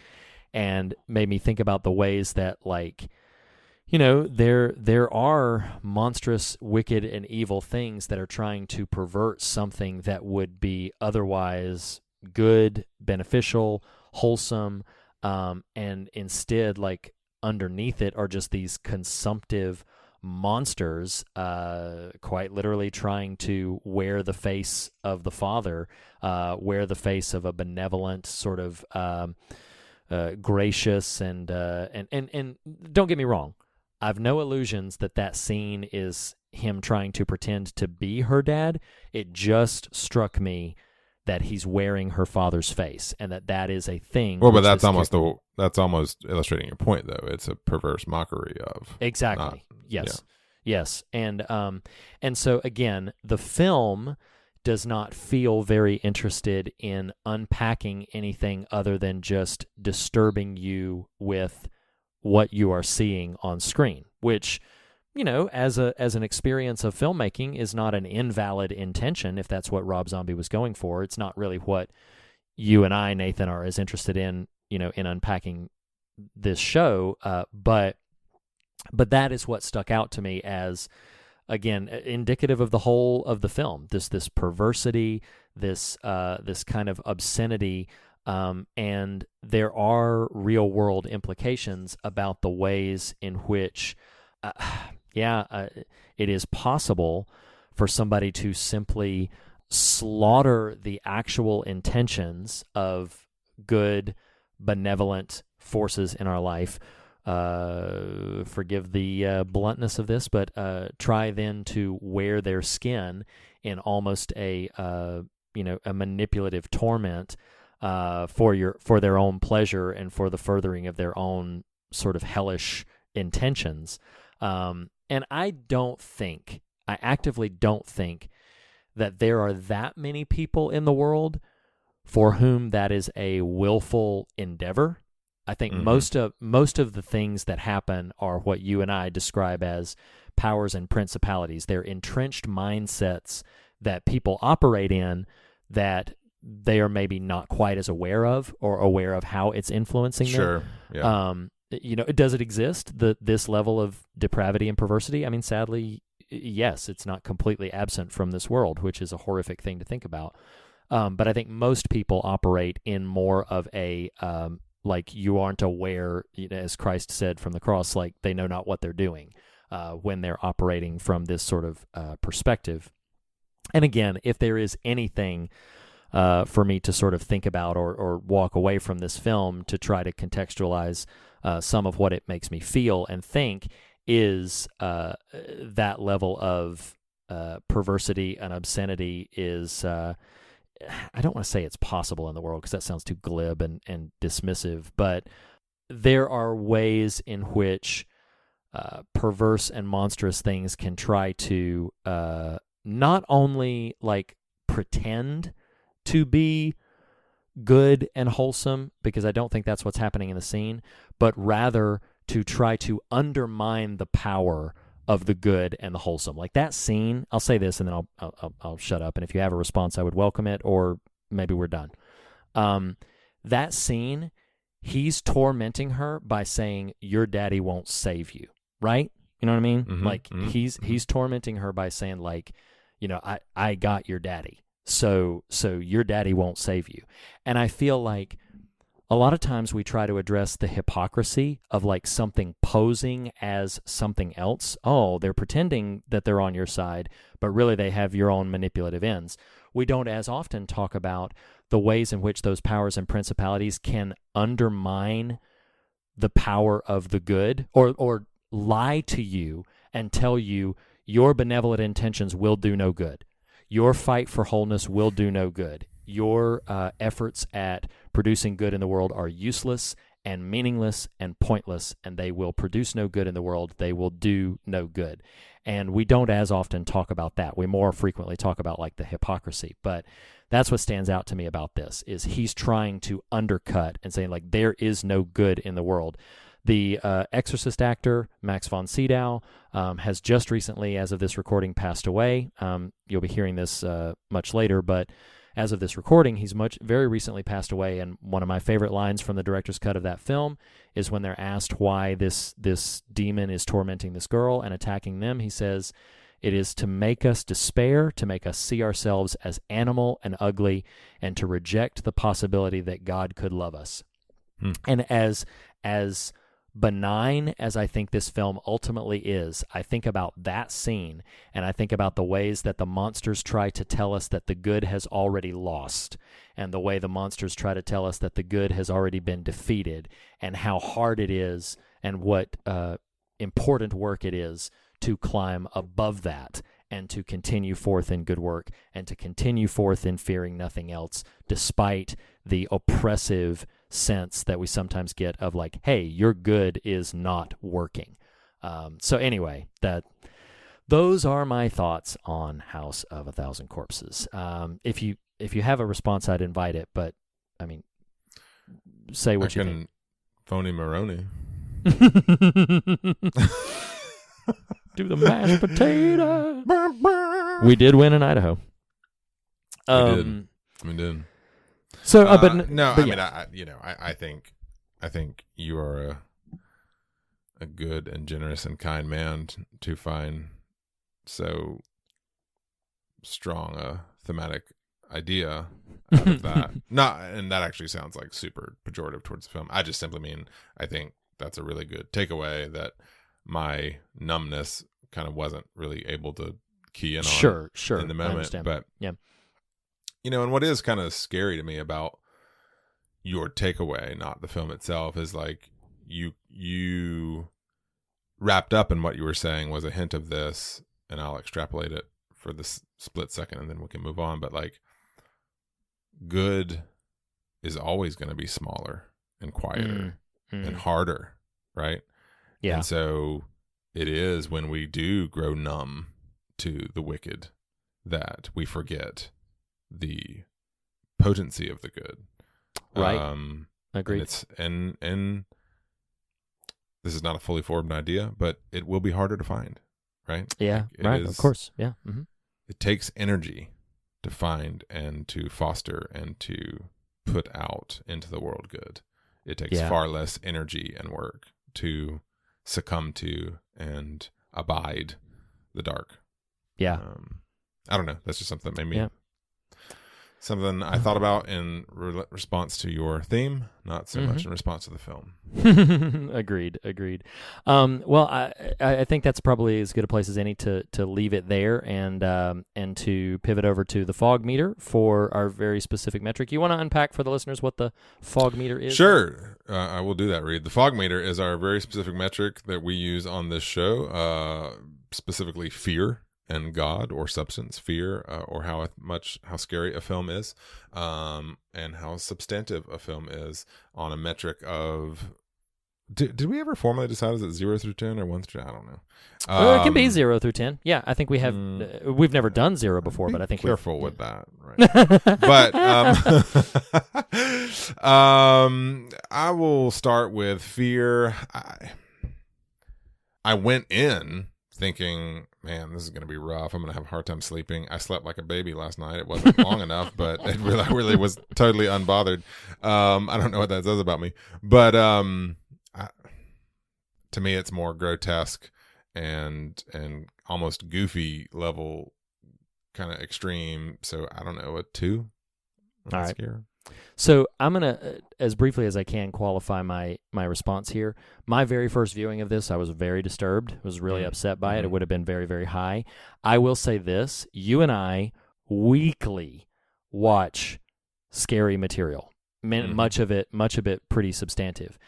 and made me think about the ways that, like, there are monstrous, wicked, and evil things that are trying to pervert something that would be otherwise good, beneficial, wholesome, and instead, like, underneath it are just these consumptive monsters, quite literally trying to wear the face of the father, wear the face of a benevolent, sort of gracious, and don't get me wrong, I've no illusions that scene is him trying to pretend to be her dad. It just struck me that he's wearing her father's face, and that is a thing. Well, but that's almost illustrating your point, though. It's a perverse mockery of exactly. Yes, and so again, the film does not feel very interested in unpacking anything other than just disturbing you with what you are seeing on screen, which, as an experience of filmmaking, is not an invalid intention if that's what Rob Zombie was going for. It's not really what you and I, Nathan, are as interested in, in unpacking this show. But that is what stuck out to me as, again, indicative of the whole of the film. This perversity, this kind of obscenity. And there are real world implications about the ways in which, it is possible for somebody to simply slaughter the actual intentions of good, benevolent forces in our life. Forgive the bluntness of this, but try then to wear their skin in almost a manipulative torment for their own pleasure and for the furthering of their own sort of hellish intentions. And I actively don't think that there are that many people in the world for whom that is a willful endeavor. I think most of the things that happen are what you and I describe as powers and principalities. They're entrenched mindsets that people operate in that they are maybe not quite as aware of, or aware of how it's influencing them. Sure. Yeah. Does it exist, this level of depravity and perversity? I mean, sadly, yes, it's not completely absent from this world, which is a horrific thing to think about. But I think most people operate in more of a, like, you aren't aware, as Christ said from the cross, like they know not what they're doing when they're operating from this sort of perspective. And again, if there is anything for me to sort of think about or walk away from this film to try to contextualize some of what it makes me feel and think, is that level of perversity and obscenity is, I don't want to say it's possible in the world because that sounds too glib and dismissive, but there are ways in which perverse and monstrous things can try to not only like pretend to be good and wholesome, because I don't think that's what's happening in the scene, but rather to try to undermine the power of the good and the wholesome. Like that scene, I'll say this and then I'll shut up, and if you have a response, I would welcome it, or maybe we're done. That scene, he's tormenting her by saying, your daddy won't save you, right? You know what I mean? He's tormenting her by saying, like, I got your daddy. So your daddy won't save you. And I feel like a lot of times we try to address the hypocrisy of like something posing as something else. Oh, they're pretending that they're on your side, but really they have your own manipulative ends. We don't as often talk about the ways in which those powers and principalities can undermine the power of the good, or lie to you and tell you your benevolent intentions will do no good. Your fight for wholeness will do no good. Your efforts at producing good in the world are useless and meaningless and pointless, and they will produce no good in the world. They will do no good. And we don't as often talk about that. We more frequently talk about like the hypocrisy. But that's what stands out to me about this, is he's trying to undercut and saying like there is no good in the world. The Exorcist actor, Max von Sydow, has just recently, as of this recording, passed away. You'll be hearing this much later, but as of this recording, he's very recently passed away. And one of my favorite lines from the director's cut of that film is when they're asked why this demon is tormenting this girl and attacking them. He says, "It is to make us despair, to make us see ourselves as animal and ugly, and to reject the possibility that God could love us." And as benign as I think this film ultimately is, I think about that scene, and I think about the ways that the monsters try to tell us that the good has already lost, and the way the monsters try to tell us that the good has already been defeated, and how hard it is and what important work it is to climb above that and to continue forth in good work and to continue forth in fearing nothing else, despite the oppressive sense that we sometimes get of like, hey, your good is not working. So anyway, those are my thoughts on House of a Thousand Corpses. If you have a response, I'd invite it, but I mean, say what you think. Phony Maroney. Do the mashed potato. We did win in Idaho. We did. So, I think you are a good and generous and kind man to find so strong a thematic idea out of that. And that actually sounds like super pejorative towards the film. I just simply mean, I think that's a really good takeaway that my numbness kind of wasn't really able to key in on sure in the moment. But yeah. And what is kind of scary to me about your takeaway, not the film itself, is like you wrapped up in what you were saying was a hint of this, and I'll extrapolate it for this split second and then we can move on. But like, good is always going to be smaller and quieter and harder, right? Yeah. And so it is when we do grow numb to the wicked that we forget the potency of the good. Right. Agreed. And this is not a fully formed idea, but it will be harder to find, right? Yeah, right. Of course. Yeah. Mm-hmm. It takes energy to find and to foster and to put out into the world good. It takes far less energy and work to succumb to and abide the dark. Yeah. I don't know. That's just something that made me something I thought about in response to your theme, not so much in response to the film. Agreed. Well, I think that's probably as good a place as any to leave it there and to pivot over to the fog meter for our very specific metric. You want to unpack for the listeners what the fog meter is? Sure. I will do that, Reed. The fog meter is our very specific metric that we use on this show, specifically fear and God or substance, fear, or how scary a film is, and how substantive a film is on a metric of. Did we ever formally decide is it 0 through 10 or 1 through 10? I don't know. It can be 0 through 10. Yeah, I think we have. We've never done 0 before, but I think careful with that. Right? But I will start with fear. I went in thinking, man, this is going to be rough. I'm going to have a hard time sleeping. I slept like a baby last night. It wasn't long enough, but I really was totally unbothered. I don't know what that says about me, but to me, it's more grotesque and almost goofy level, kind of extreme. So I don't know, a 2. All right. Scare. So I'm going to, as briefly as I can, qualify my response here. My very first viewing of this, I was very disturbed, was really upset by it. It would have been very, very high. I will say this, you and I weekly watch scary material, much of it pretty substantive.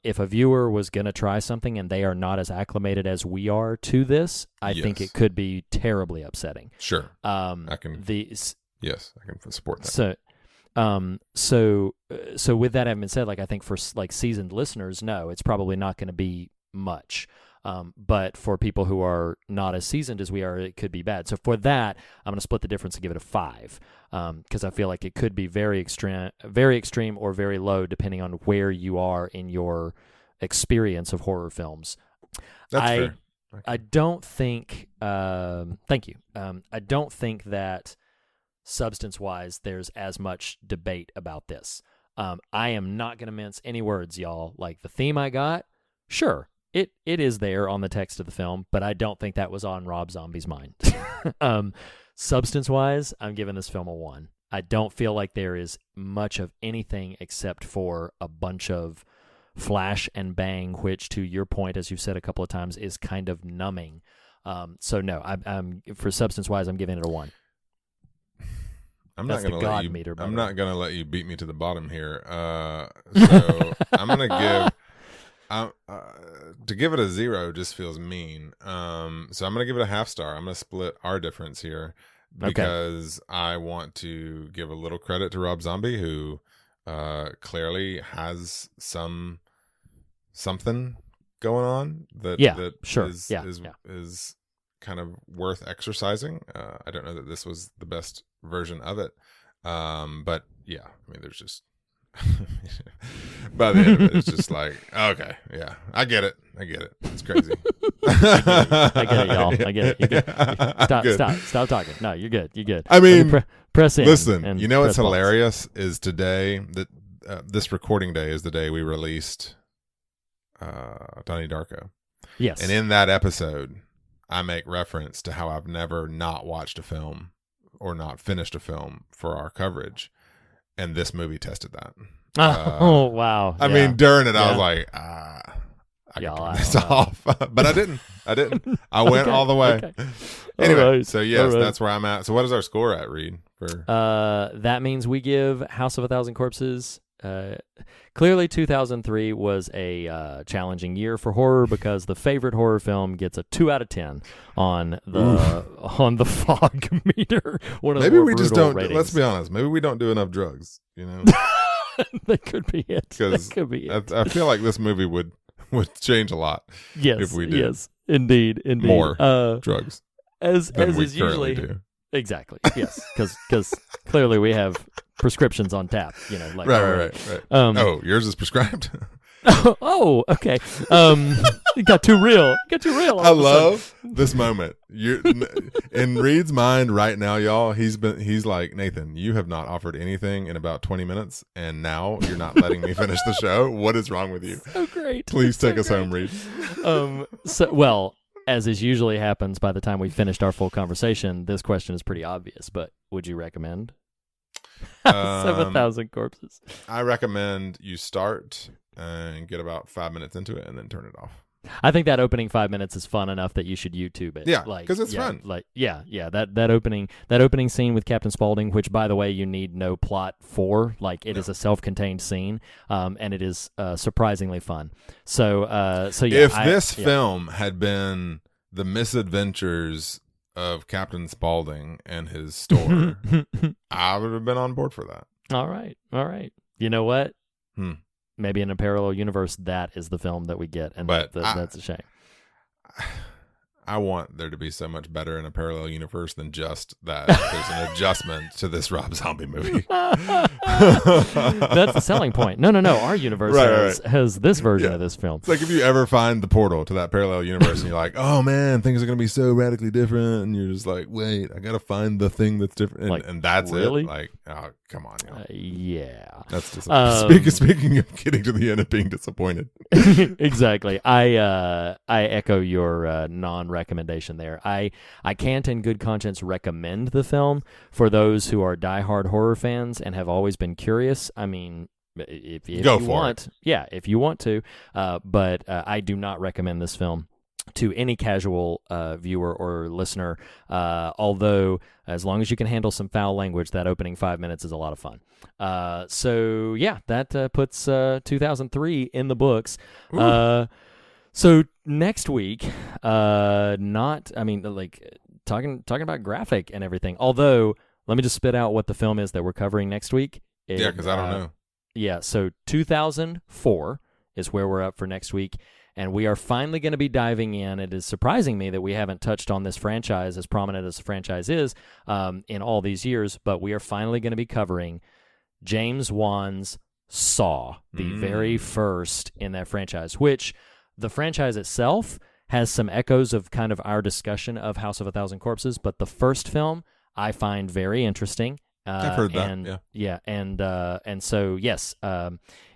If a viewer was going to try something and they are not as acclimated as we are to this, I think it could be terribly upsetting. Sure. I can support that. So with that having been said, like I think for like seasoned listeners, no, it's probably not going to be much. But for people who are not as seasoned as we are, it could be bad. So for that, I'm going to split the difference and give it a 5, because I feel like it could be very extreme or very low, depending on where you are in your experience of horror films. That's fair. Okay. I don't think. Thank you. I don't think that substance-wise there's as much debate about this. I am not going to mince any words, y'all. Like the theme I got, sure. It is there on the text of the film, but I don't think that was on Rob Zombie's mind. Substance-wise, I'm giving this film a 1. I don't feel like there is much of anything except for a bunch of flash and bang, which, to your point, as you've said a couple of times, is kind of numbing. So no, I'm for substance-wise, I'm giving it a 1. I'm not going to let you beat me to the bottom here. So I'm going to give. To give it a 0 just feels mean. So I'm going to give it a half star. I'm going to split our difference here because I want to give a little credit to Rob Zombie, who clearly has something going on that is kind of worth exercising. I don't know that this was the best version of it, but yeah, I mean, there's just. By the end of it, it's just like, okay, yeah, I get it. It's crazy. I get it, y'all. I get it. You're good. Stop talking. No, you're good. I mean, press in. Listen, you know what's hilarious is today that this recording day is the day we released Donnie Darko. Yes, and in that episode, I make reference to how I've never not watched a film or not finished a film for our coverage. And this movie tested that. Oh, wow. I mean, during it, I was like, I can turn this off. But I didn't. I went all the way. Okay. Anyway, so yes, that's where I'm at. So what is our score at, Reed? That means we give House of a Thousand Corpses. Clearly, 2003 was a challenging year for horror because the favorite horror film gets a 2 out of 10 on the fog meter. Maybe we just don't. Ratings. Let's be honest. Maybe we don't do enough drugs. You know, that could be it. Because I feel like this movie would change a lot. Yes, if we did. Indeed. more drugs as than we is currently usually do. Exactly. Yes, because clearly we have prescriptions on tap. Like Right. Oh, yours is prescribed. Oh, okay. It got too real. All I of a sudden. love this moment. You're in Reed's mind right now, y'all. He's like, Nathan, you have not offered anything in about 20 minutes, and now you're not letting me finish the show. What is wrong with you? So great. Please take us home, Reed. As is usually happens, by the time we finished our full conversation, this question is pretty obvious. But would you recommend 7,000 Corpses? I recommend you start and get about 5 minutes into it, and then turn it off. I think that opening 5 minutes is fun enough that you should YouTube it. Yeah, because it's fun. That opening scene with Captain Spaulding, which by the way you need no plot for, it is a self-contained scene, and it is surprisingly fun. So if this film had been the misadventures of Captain Spaulding and his store, I would have been on board for that. All right. You know what? Maybe in a parallel universe, that is the film that we get, and that's a shame. I want there to be so much better in a parallel universe than just that. There's an adjustment to this Rob Zombie movie. That's the selling point. No. Our universe has this version of this film. It's like if you ever find the portal to that parallel universe and you're like, oh man, things are going to be so radically different. And you're just like, wait, I got to find the thing that's different. And that's really? It. Like, oh, come on. Yeah. That's just speaking of getting to the end of being disappointed. Exactly. I echo your non-recommendation there. I can't in good conscience recommend the film for those who are diehard horror fans and have always been curious. I mean, if you want, if you want to, but I do not recommend this film to any casual viewer or listener, although as long as you can handle some foul language, that opening 5 minutes is a lot of fun. That puts 2003 in the books. So next week, talking about graphic and everything, although let me just spit out what the film is that we're covering next week. Because I don't know. Yeah, so 2004 is where we're up for next week. And we are finally going to be diving in. It is surprising me that we haven't touched on this franchise, as prominent as the franchise is, in all these years. But we are finally going to be covering James Wan's Saw, the very first in that franchise, which the franchise itself has some echoes of kind of our discussion of House of a Thousand Corpses. But the first film I find very interesting. I've heard that. And so, yes,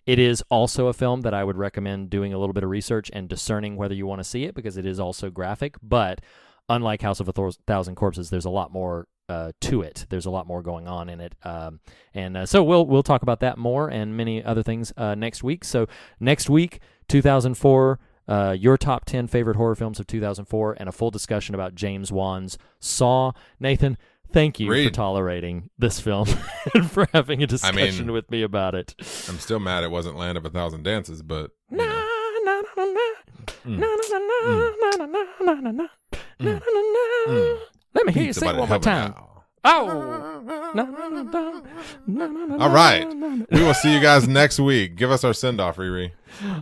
it is also a film that I would recommend doing a little bit of research and discerning whether you want to see it, because it is also graphic. But unlike House of a Thousand Corpses, there's a lot more to it. There's a lot more going on in it. So we'll talk about that more and many other things next week. So next week, 2004, your top 10 favorite horror films of 2004, and a full discussion about James Wan's Saw. Nathan, thank you for tolerating this film and for having a discussion with me about it. I'm still mad it wasn't Land of a Thousand Dances, but let me hear you say it one more time. Oh, all right. We will see you guys next week. Give us our send-off, Riri.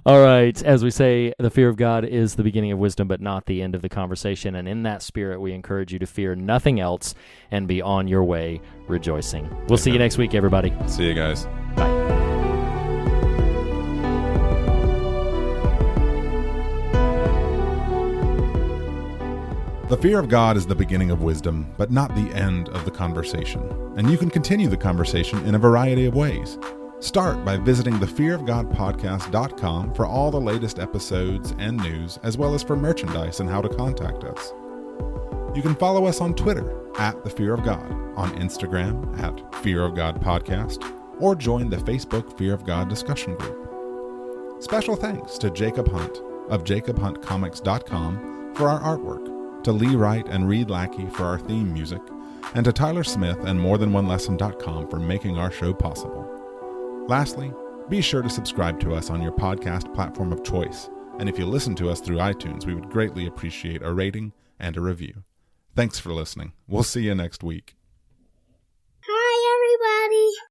All right. As we say, the fear of God is the beginning of wisdom, but not the end of the conversation. And in that spirit, we encourage you to fear nothing else and be on your way rejoicing. We'll see you next week, everybody. See you guys. Bye. The fear of God is the beginning of wisdom, but not the end of the conversation. And you can continue the conversation in a variety of ways. Start by visiting thefearofgodpodcast.com for all the latest episodes and news, as well as for merchandise and how to contact us. You can follow us on Twitter @thefearofgod, on Instagram @fearofgodpodcast, or join the Facebook Fear of God discussion group. Special thanks to Jacob Hunt of jacobhuntcomics.com for our artwork, to Lee Wright and Reed Lackey for our theme music, and to Tyler Smith and morethanonelesson.com for making our show possible. Lastly, be sure to subscribe to us on your podcast platform of choice, and if you listen to us through iTunes, we would greatly appreciate a rating and a review. Thanks for listening. We'll see you next week.